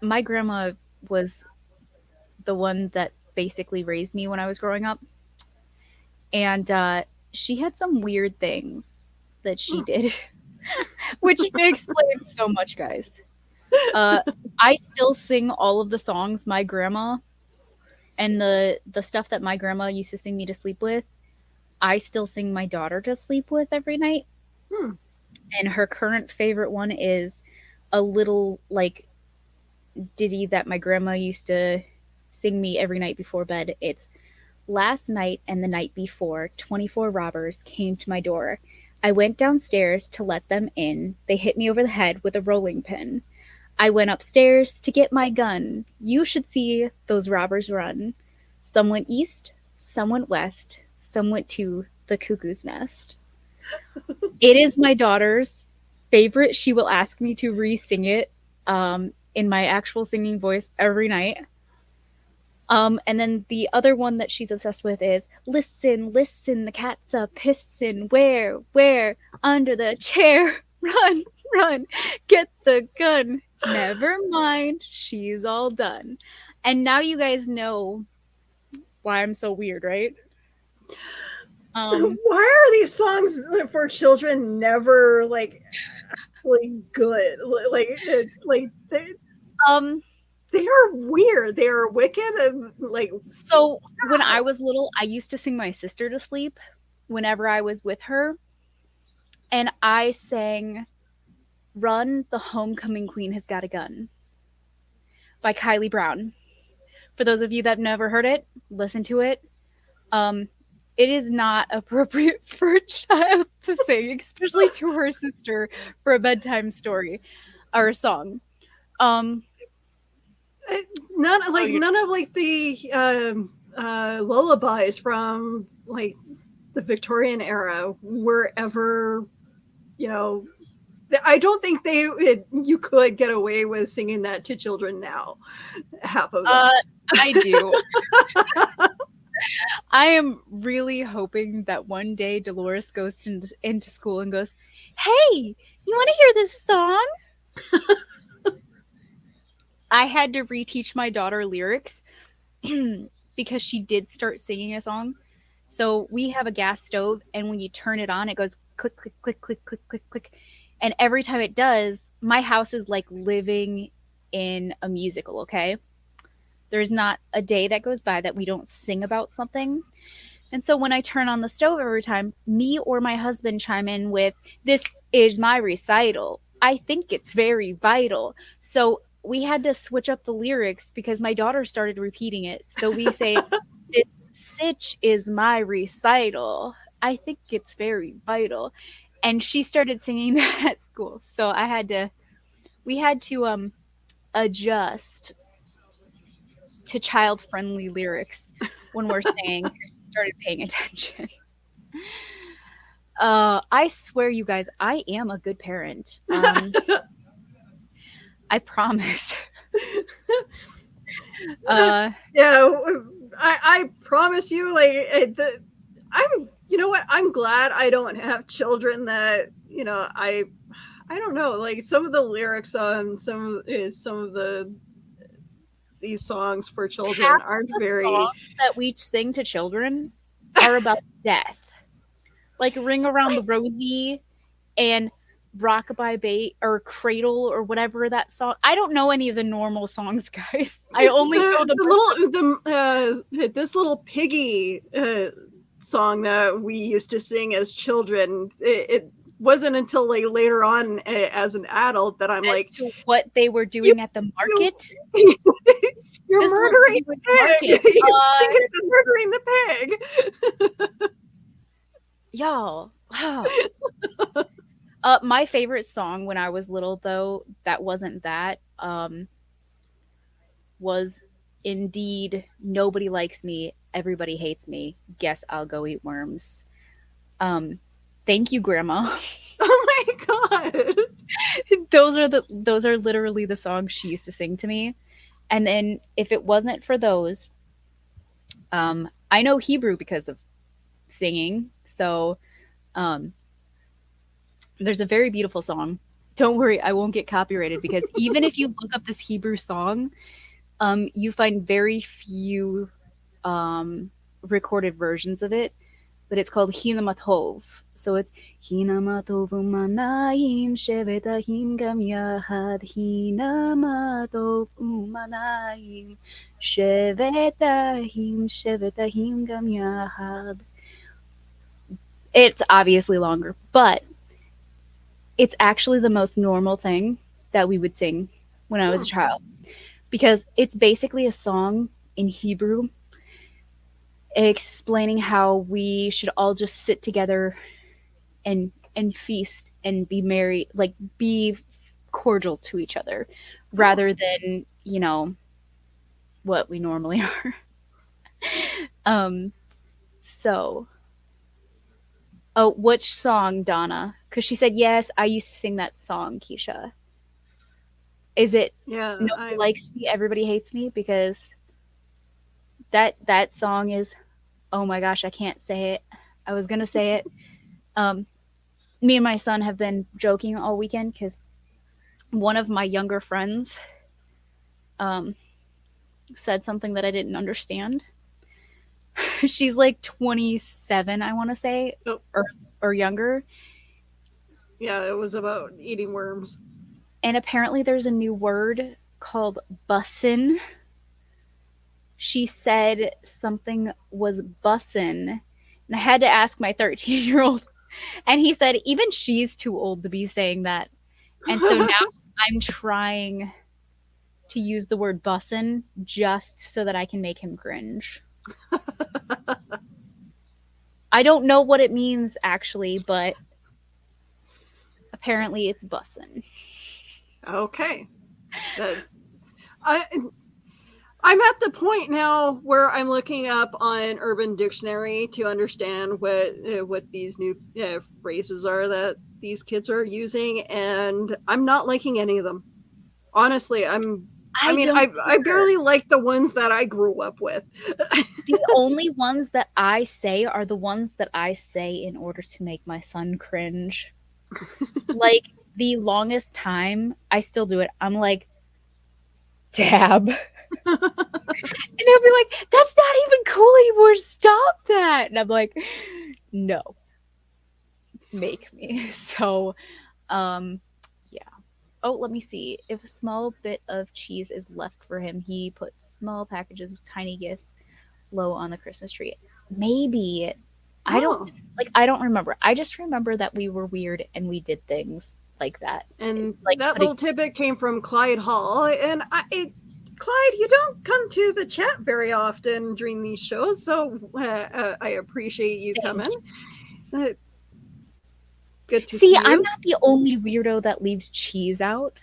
S2: my grandma was the one that basically raised me when I was growing up, and she had some weird things that she
S1: Hmm.
S2: did, which explains so much, guys. Uh, I still sing all of the songs my grandma and the stuff that my grandma used to sing me to sleep with. I still sing my daughter to sleep with every night,
S1: Hmm.
S2: and her current favorite one is a little like ditty that my grandma used to sing me every night before bed. It's last night and the night before, 24 robbers came to my door. I went downstairs to let them in. They hit me over the head with a rolling pin. I went upstairs to get my gun. You should see those robbers run. Some went east, some went west, some went to the cuckoo's nest. It is my daughter's favorite. She will ask me to re sing it in my actual singing voice every night. And then the other one that she's obsessed with is listen, listen, the cat's a pissin'. Where? Under the chair. Run, run, get the gun. Never mind, she's all done. And now you guys know why I'm so weird, right? Um,
S1: Why are these songs for children never like good?
S2: um,
S1: They are weird. They are wicked and like
S2: so when I
S1: wow.
S2: was little, I used to sing my sister to sleep whenever I was with her, and I sang Run, the Homecoming Queen Has Got a Gun by Kylie Brown. For those of you that have never heard it, listen to it. Um, it is not appropriate for a child to sing, especially to her sister for a bedtime story or a song. Um,
S1: None
S2: so you're
S1: none of like the lullabies from like the Victorian era were ever, you know, I don't think you could get away with singing that to children now. Half of them.
S2: uh, I do. I am really hoping that one day Dolores goes into school and goes, "Hey, you want to hear this song?" I had to reteach my daughter lyrics because she did start singing a song. So we have a gas stove, and when you turn it on, it goes click, click, click, click, click, click, click. And every time it does, my house is like living in a musical, okay? There's not a day that goes by that we don't sing about something. And so when I turn on the stove every time, me or my husband chime in with, "This is my recital. I think it's very vital." So we had to switch up the lyrics because my daughter started repeating it. So we say, "This sitch is my recital. I think it's very vital." And she started singing that at school. So we had to adjust to child friendly lyrics when we're singing. She started paying attention. I swear, you guys, I am a good parent. I promise. uh,
S1: Yeah, I promise you, I'm. You know what? I'm glad I don't have children that I don't know. Like some of the lyrics on some of these songs for children
S2: half
S1: aren't
S2: the
S1: very.
S2: songs that we sing to children are about death, like "Ring Around the Rosie" and "Rockabye Bay" or "Cradle" or whatever that song. I don't know any of the normal songs, guys. I only know the
S1: The
S2: ones
S1: little this little piggy song that we used to sing as children. It wasn't until like later on as an adult that I'm
S2: as
S1: like,
S2: to what they were
S1: you
S2: doing at the
S1: you
S2: market.
S1: you're
S2: This little
S1: murdering
S2: piggy went to
S1: the
S2: market.
S1: pig. You're singing about murdering the pig.
S2: Y'all, wow. My favorite song when I was little, though, that wasn't that, was indeed "Nobody Likes Me, Everybody Hates Me. Guess I'll go eat worms." Um, Thank you, Grandma.
S1: Oh my god.
S2: Those are literally the songs she used to sing to me. And then if it wasn't for those, I know Hebrew because of singing. So um, there's a very beautiful song. Don't worry, I won't get copyrighted because even if you look up this Hebrew song, you find very few recorded versions of it. But it's called Hinamatov. So it's Hinamatov umanayim shevetahim gam yahad Hinamatov umanayim shevetahim gam yahad. It's obviously longer, but it's actually the most normal thing that we would sing when I was a child because it's basically a song in Hebrew explaining how we should all just sit together and feast and be merry, like be cordial to each other rather than, what we normally are. um so oh, which song, Donna? Because she said yes, I used to sing that song, Keisha. Is it
S1: Yeah,
S2: Nobody Likes Me, Everybody Hates Me? Because that song is, oh my gosh, I can't say it. I was gonna say it. Me and my son have been joking all weekend because one of my younger friends um, said something that I didn't understand. She's like 27, I want to say,
S1: oh,
S2: or younger.
S1: yeah, it was about eating worms.
S2: And apparently there's a new word called bussin'. She said something was bussin'. And I had to ask my 13-year-old. And he said, even she's too old to be saying that. And so now I'm trying to use the word bussin' just so that I can make him cringe. I don't know what it means actually, but apparently it's bussin'.
S1: Okay. I I'm at the point now where I'm looking up on Urban Dictionary to understand what these new phrases are that these kids are using, and I'm not liking any of them. Honestly, I
S2: I
S1: mean,
S2: don't
S1: I barely like the ones that I grew up with.
S2: The only ones that I say are the ones that I say in order to make my son cringe. Like the longest time, I still do it. I'm like, dab. And he'll be like, that's not even cool anymore. Stop that. And I'm like, no, make me. So, um, yeah. Oh, let me see. If a small bit of cheese is left for him, he puts small packages of tiny gifts low on the Christmas tree. Maybe.
S1: Oh,
S2: I don't remember. I just remember that we were weird and we did things like that.
S1: and
S2: Like
S1: that
S2: putting
S1: little tidbit came from Clyde Hall, and Clyde, you don't come to the chat very often during these shows, so I appreciate you
S2: things.
S1: coming. Uh, Good to
S2: See,
S1: see
S2: I'm
S1: you.
S2: not the only weirdo that leaves cheese out.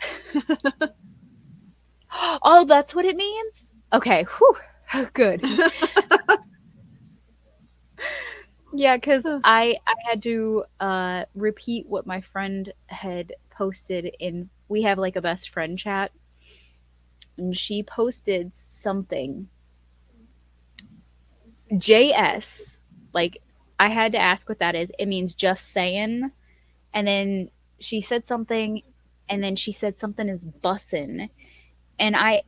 S2: Oh, that's what it means? Okay, whew. Good. Yeah, because I had to repeat what my friend had posted in. We have like a best friend chat, and she posted something. JS, like I had to ask what that is. It means just saying, and then she said something, and then she said something is bussin', and I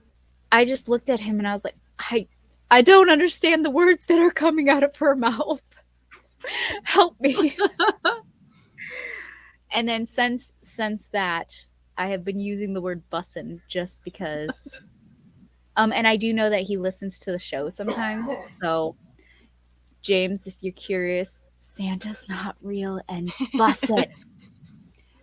S2: just looked at him and I was like, I don't understand the words that are coming out of her mouth. Help me. And then since that, I have been using the word bussin' just because. And I do know that he listens to the show sometimes. So James, if you're curious, Santa's not real and bussin'.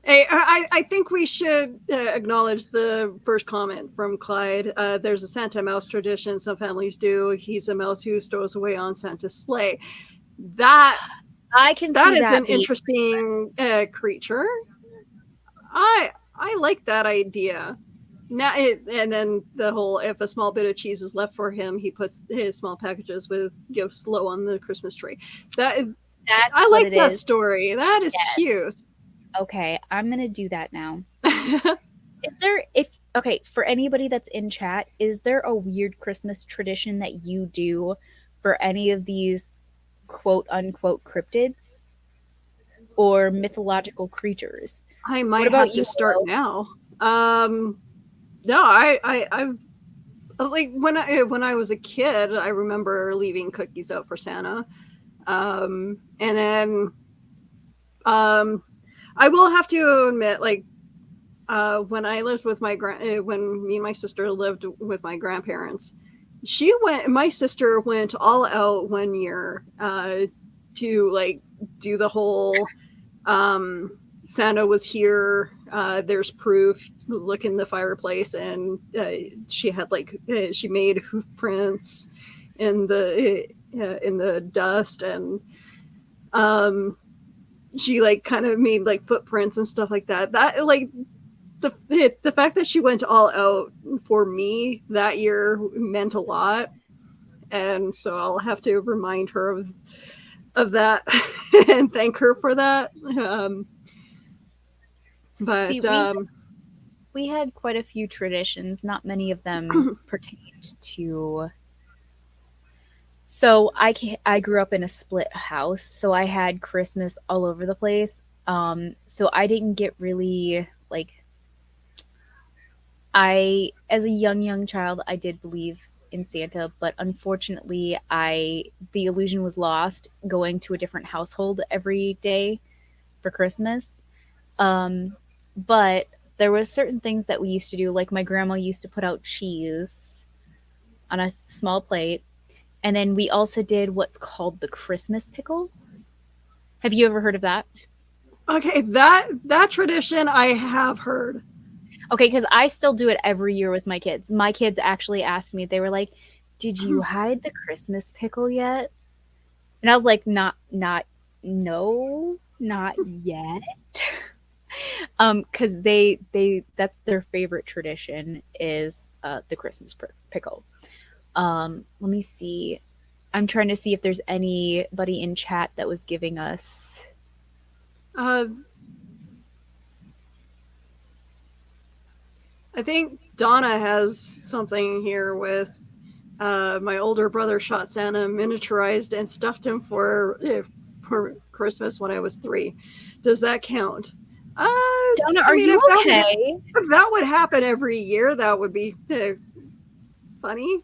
S1: Hey, I think we should acknowledge the first comment from Clyde. There's a Santa mouse tradition some families do. He's a mouse who stows away on Santa's sleigh. That
S2: I can
S1: that
S2: see
S1: is
S2: that
S1: an
S2: being
S1: interesting creature. I like that idea. Now and then the whole, if a small bit of cheese is left for him, he puts his small packages with gifts low on the Christmas tree. That
S2: That's
S1: I
S2: what
S1: like
S2: it
S1: that
S2: is.
S1: story. That is
S2: Yes.
S1: cute.
S2: Okay, I'm gonna do that now. Is there if okay, for anybody that's in chat, is there a weird Christmas tradition that you do for any of these quote unquote cryptids or mythological creatures?
S1: I
S2: What
S1: might
S2: about
S1: have to
S2: you,
S1: start
S2: Willow?
S1: now. No, I've like when I was a kid, I remember leaving cookies out for Santa. And then um, I will have to admit, like when I lived with when me and my sister lived with my grandparents, my sister went all out one year to like do the whole um, Santa was here. There's proof. Look in the fireplace, and she had she made hoof prints in the dust, and um, she like kind of made like footprints and stuff like that. That like the fact that she went all out for me that year meant a lot, and so I'll have to remind her of that and thank her for that.
S2: See,
S1: But
S2: we had quite a few traditions, not many of them pertained to. So I grew up in a split house, so I had Christmas all over the place. So I didn't get really like I as a young child I did believe in Santa, but unfortunately I the illusion was lost going to a different household every day for Christmas. But there was certain things that we used to do, like my grandma used to put out cheese on a small plate, and then we also did what's called the Christmas pickle. Have you ever heard of that?
S1: okay, that tradition I have heard.
S2: Okay, because I still do it every year with my kids. My kids actually asked me, they were like, "Did you hide the Christmas pickle yet?" And I was like, not, no, not yet. Because that's their favorite tradition is the Christmas pickle. Let me see. I'm trying to see if there's anybody in chat that was giving us.
S1: Uh, I think Donna has something here with my older brother shot Santa, miniaturized and stuffed him for Christmas when I was 3. Does that count?
S2: Donna,
S1: I
S2: are
S1: mean,
S2: you okay?
S1: if that would happen every year, that would be funny.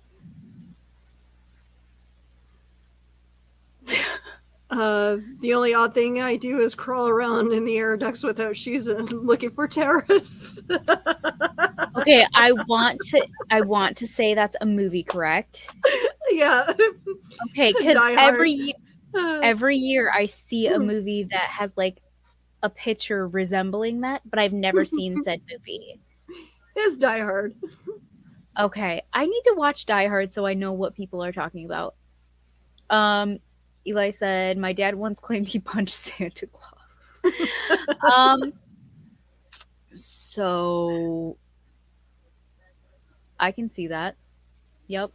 S1: The only odd thing I do is crawl around in the air ducts without shoes and looking for terrorists.
S2: Okay, I want to say that's a movie, correct?
S1: Yeah.
S2: Okay, because
S1: Die Hard. Uh,
S2: every year I see a movie that has like a picture resembling that, but I've never seen said movie.
S1: it's Die Hard.
S2: Okay, I need to watch Die Hard so I know what people are talking about. Um, Eli said my dad once claimed he punched Santa Claus. Um, so I can see that. Yep.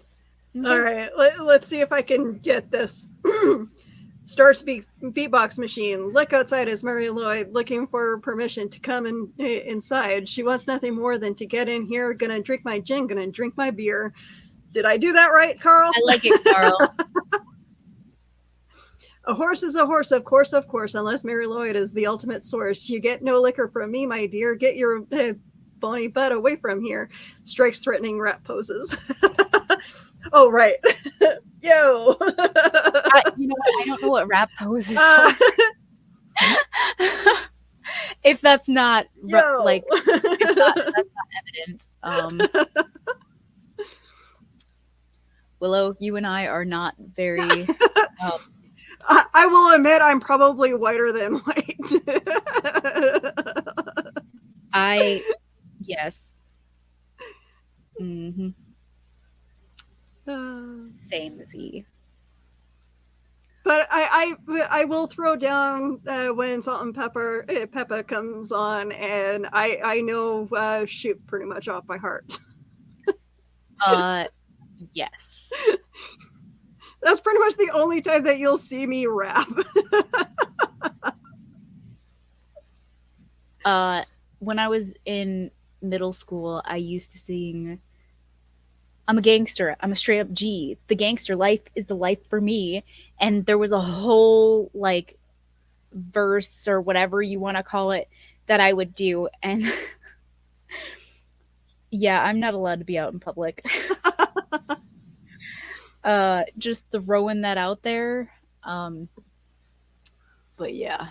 S1: All
S2: Okay.
S1: right, let's see if I can get this. Star Speaks beatbox machine. Look outside as Mari Lwyd looking for permission to come inside. She wants nothing more than to get in here. Gonna drink my gin. Gonna drink my beer. Did I do that right, Carl?
S2: I like it, Carl.
S1: A horse is a horse, of course, unless Mari Lwyd is the ultimate source. You get no liquor from me, my dear. Get your bony butt away from here. Strikes threatening rap poses. Oh, right. Yo.
S2: You know what? I don't know what rap poses
S1: Uh,
S2: are. If that's not
S1: yo.
S2: like, if that's not evident. Willow, you and I are not very. Um,
S1: I will admit I'm probably whiter than white.
S2: I yes. Mm-hmm. Same as he.
S1: But I will throw down when Salt and Pepper comes on, and I know shoot pretty much off by heart.
S2: Uh, yes.
S1: That's pretty much the only time that you'll see me rap.
S2: When I was in middle school, I used to sing I'm a gangster. I'm a straight up G. The gangster life is the life for me. And there was a whole like verse or whatever you want to call it that I would do. And yeah, I'm not allowed to be out in public. Just throwing that out there. But yeah.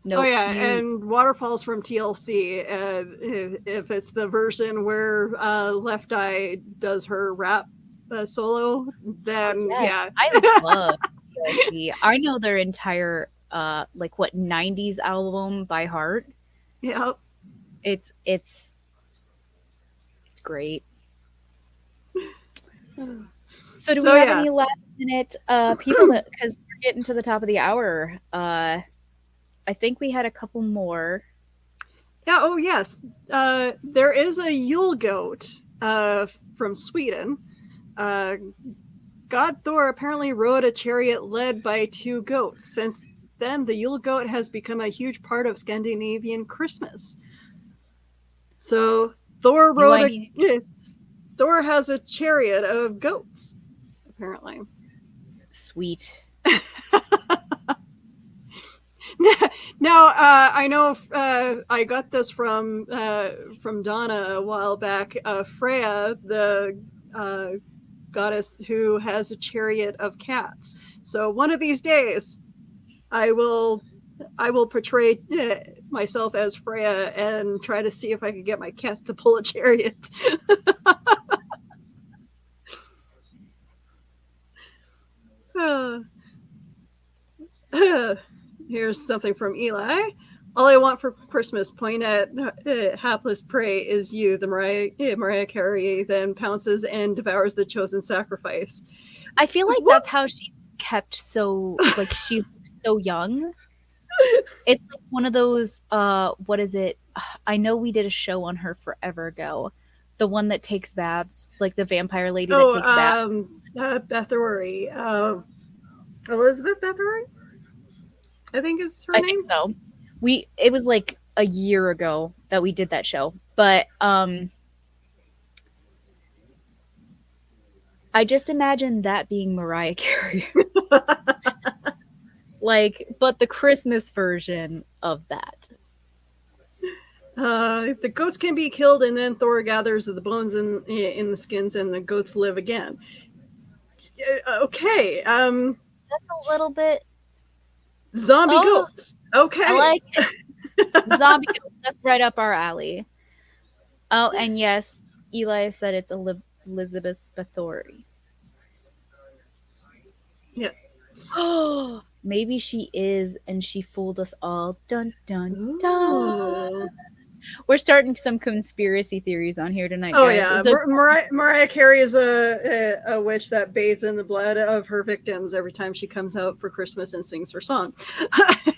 S1: Nope, oh yeah, and Waterfalls from TLC. If it's the version where Left Eye does her rap solo, then yeah.
S2: I love TLC. I know their entire like what 90s album by heart.
S1: Yep.
S2: It's great. So do we have any last minute people that, because we're getting to the top of the hour, I think we had a couple more.
S1: Yeah, oh yes. There is a Yule goat from Sweden. God Thor apparently rode a chariot led by 2 goats. Since then, the Yule goat has become a huge part of Scandinavian Christmas. So Thor Thor has a chariot of goats, apparently.
S2: Sweet.
S1: Now, I know I got this from Donna a while back. Freya, the goddess who has a chariot of cats. So one of these days, I will portray myself as Freya and try to see if I can get my cats to pull a chariot. Here's something from Eli. All I want for Christmas, point at hapless prey, is you. The Mariah Carey then pounces and devours the chosen sacrifice.
S2: I feel like that's how she's kept so, like, she's so young. It's like one of those, what is it? I know we did a show on her forever ago. The one that takes baths, like the vampire lady that takes baths.
S1: Bathory. Elizabeth Bathory? I think is her name.
S2: I think so. It was like a year ago that we did that show, but I just imagine that being Mariah Carey. Like, but the Christmas version of that.
S1: If the goats can be killed and then Thor gathers the bones in the skins and the goats live again. Okay.
S2: That's a little bit
S1: zombie goats. Okay.
S2: I like it. Zombie goats. That's right up our alley. Oh, and yes, Eli said it's Elizabeth Bathory.
S1: Yeah.
S2: Oh, maybe she is, and she fooled us all. Dun dun dun. We're starting some conspiracy theories on here tonight.
S1: Oh
S2: guys.
S1: Yeah, Mariah Carey is a witch that bathes in the blood of her victims every time she comes out for Christmas and sings her song.
S2: Yes.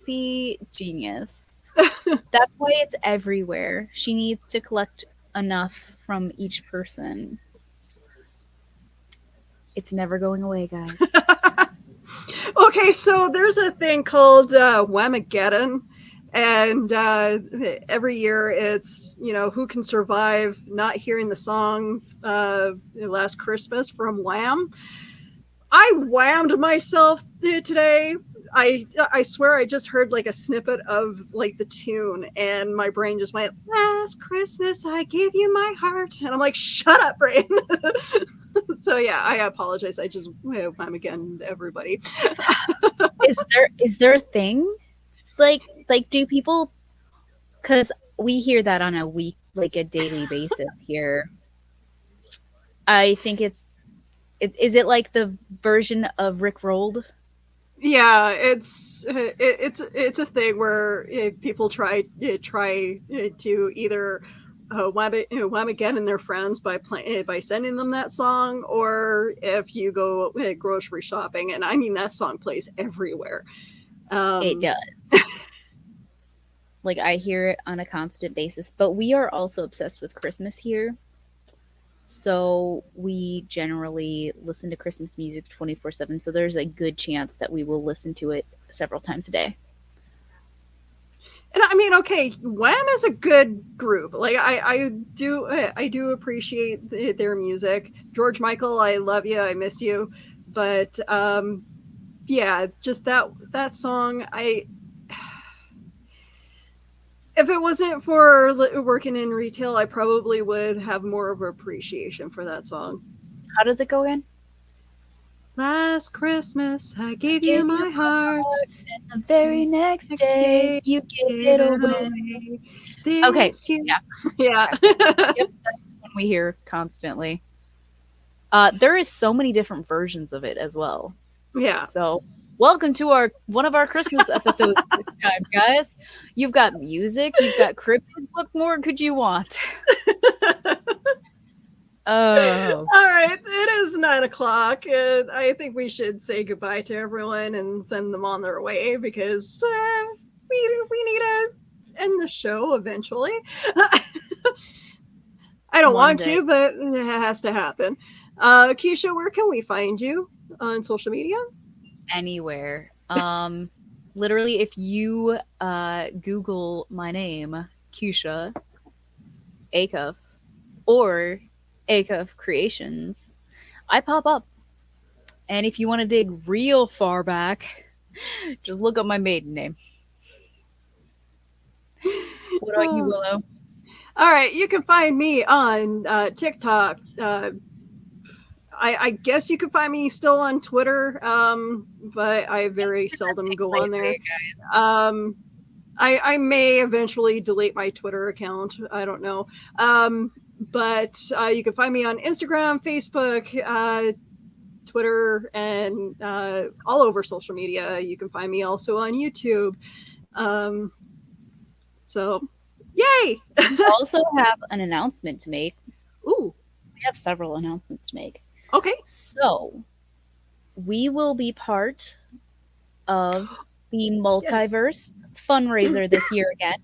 S2: See, genius. That's why it's everywhere. She needs to collect enough from each person. It's never going away, guys.
S1: Okay, so there's a thing called Whamageddon. And every year it's, who can survive not hearing the song Last Christmas from Wham. I whammed myself today. I swear I just heard like a snippet of like the tune and my brain just went, Last Christmas I gave you my heart. And I'm like, shut up, brain. So yeah, I apologize. I just wham again to everybody.
S2: Is there a thing? Like do people, because we hear that on a daily basis here. I think is it like the version of Rick Rolled?
S1: Yeah, it's a thing where people try to either Wham and their friends by sending them that song, or if you go grocery shopping, and I mean that song plays everywhere.
S2: It
S1: Um,
S2: does. Like, I hear it on a constant basis. But we are also obsessed with Christmas here. So we generally listen to Christmas music 24/7. So there's a good chance that we will listen to it several times a day.
S1: and I mean, okay, Wham is a good group. Like I do appreciate their music. George Michael, I love you, I miss you, but yeah, just that song. If it wasn't for working in retail, I probably would have more of appreciation for that song.
S2: How does it go again?
S1: Last Christmas, I
S2: I
S1: gave you
S2: gave you
S1: my heart.
S2: the very next
S1: Next
S2: day,
S1: day,
S2: you gave
S1: gave
S2: it
S1: it
S2: away.
S1: away.
S2: Okay,
S1: This year.
S2: yeah.
S1: Yeah.
S2: Okay. Yep, that's the one we hear constantly. There is so many different versions of it as well.
S1: Yeah.
S2: So, welcome to one of our Christmas episodes this time, guys. You've got music, you've got cryptid. What more could you want? Oh,
S1: All right. It is 9 o'clock. And I think we should say goodbye to everyone and send them on their way because we need to end the show eventually. I don't
S2: one
S1: want
S2: day.
S1: to, but it has to happen. Keisha, where can we find you on social media?
S2: Anywhere. Literally, if you Google my name, Keisha Acuff, or Acuff Creations, I pop up. And if you want to dig real far back, just look up my maiden name. What about you, Willow?
S1: All right, you can find me on TikTok. I guess you can find me still on Twitter, but I very seldom go on there. I may eventually delete my Twitter account. I don't know. But you can find me on Instagram, Facebook, Twitter, and all over social media. You can find me also on YouTube. Um, so, yay!
S2: We also have an announcement to make.
S1: Ooh,
S2: We have several announcements to make.
S1: okay.
S2: So, we will be part of the Multiverse fundraiser this year again.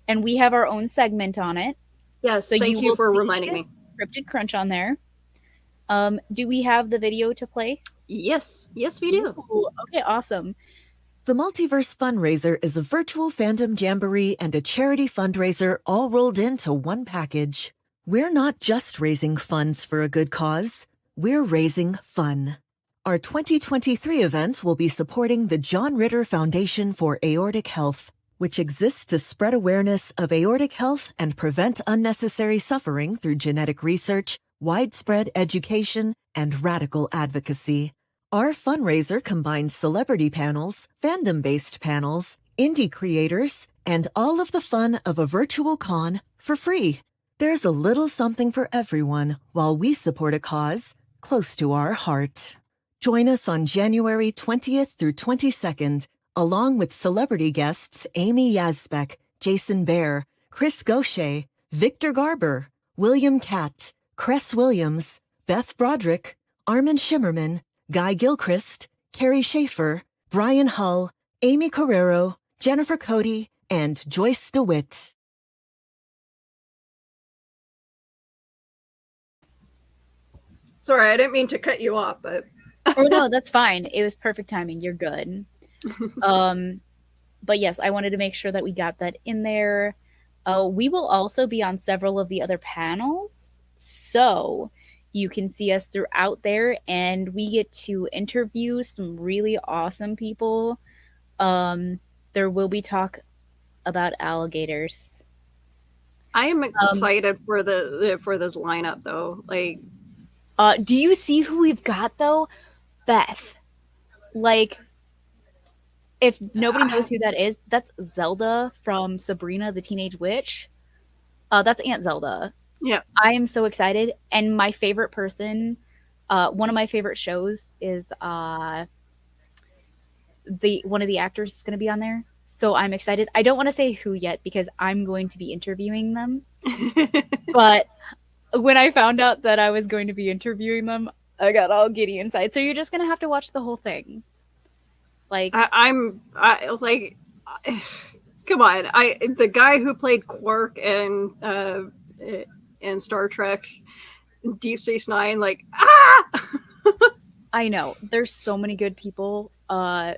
S2: And we have our own segment on it.
S1: Yes,
S2: So
S1: thank
S2: you
S1: you
S2: will
S1: for
S2: see
S1: reminding me.
S2: Cryptid Crunch on there. Do we have the video to play?
S1: Yes, we do.
S2: Ooh, okay, awesome.
S3: The Multiverse Fundraiser is a virtual fandom jamboree and a charity fundraiser all rolled into one package. We're not just raising funds for a good cause, we're raising fun. Our 2023 event will be supporting the John Ritter Foundation for Aortic Health, which exists to spread awareness of aortic health and prevent unnecessary suffering through genetic research, widespread education, and radical advocacy. Our fundraiser combines celebrity panels, fandom-based panels, indie creators, and all of the fun of a virtual con for free. There's a little something for everyone while we support a cause close to our heart. Join us on January 20th through 22nd, along with celebrity guests Amy Yazbek, Jason Bear, Chris Gaucher, Victor Garber, William Catt, Cress Williams, Beth Broderick, Armin Shimmerman, Guy Gilchrist, Carrie Schaefer, Brian Hull, Amy Carrero, Jennifer Cody, and Joyce DeWitt.
S1: Sorry, I didn't mean to cut you off, but
S2: Oh no, that's fine. It was perfect timing. You're good. But yes, I wanted to make sure that we got that in there. We will also be on several of the other panels, so you can see us throughout there, and we get to interview some really awesome people. There will be talk about alligators.
S1: I am excited for this lineup though. Like,
S2: Do you see who we've got though? Beth. Like, if nobody knows who that is, that's Zelda from Sabrina the Teenage Witch. That's Aunt Zelda.
S1: yeah,
S2: I am so excited. And my favorite person, one of my favorite shows is one of the actors is going to be on there. So I'm excited. I don't want to say who yet because I'm going to be interviewing them. But when I found out that I was going to be interviewing them, I got all giddy inside. So you're just gonna have to watch the whole thing. Like
S1: come on, the guy who played Quark in Star Trek, Deep Space Nine, like
S2: I know there's so many good people. I'm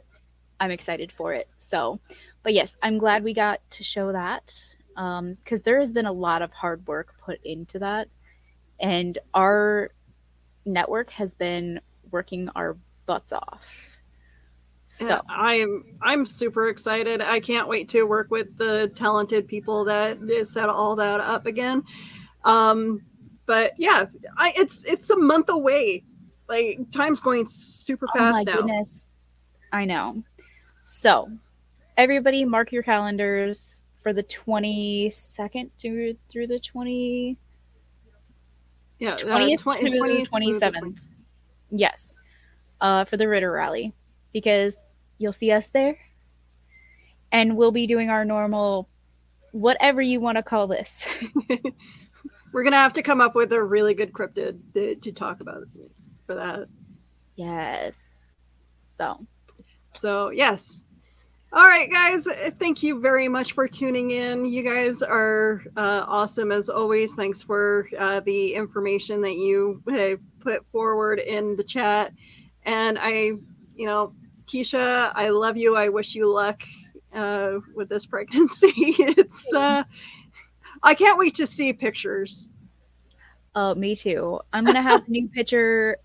S2: excited for it. So, but yes, I'm glad we got to show that because there has been a lot of hard work put into that, and our network has been working our butts off. So
S1: I'm super excited. I can't wait to work with the talented people that set all that up again. But yeah, it's a month away. Like time's going super
S2: oh
S1: fast
S2: my
S1: now.
S2: goodness, I know. So everybody, mark your calendars for the 22nd through the 20th to the 27th. Yes, for the Ritter Rally, because you'll see us there, and we'll be doing our normal, whatever you want to call this.
S1: We're gonna have to come up with a really good cryptid to talk about for that.
S2: Yes.
S1: So yes. All right, guys. Thank you very much for tuning in. You guys are awesome as always. Thanks for the information that you put forward in the chat. And Keisha, I love you. I wish you luck with this pregnancy. It's I can't wait to see pictures.
S2: Me too. I'm gonna have a new picture.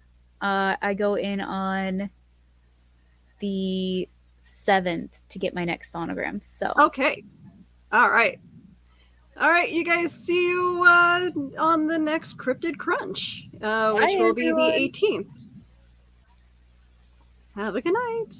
S2: I go in on the 7th to get my next sonogram. So
S1: okay, all right, you guys. See you on the next Cryptid Crunch, which will be the 18th. Have a good night.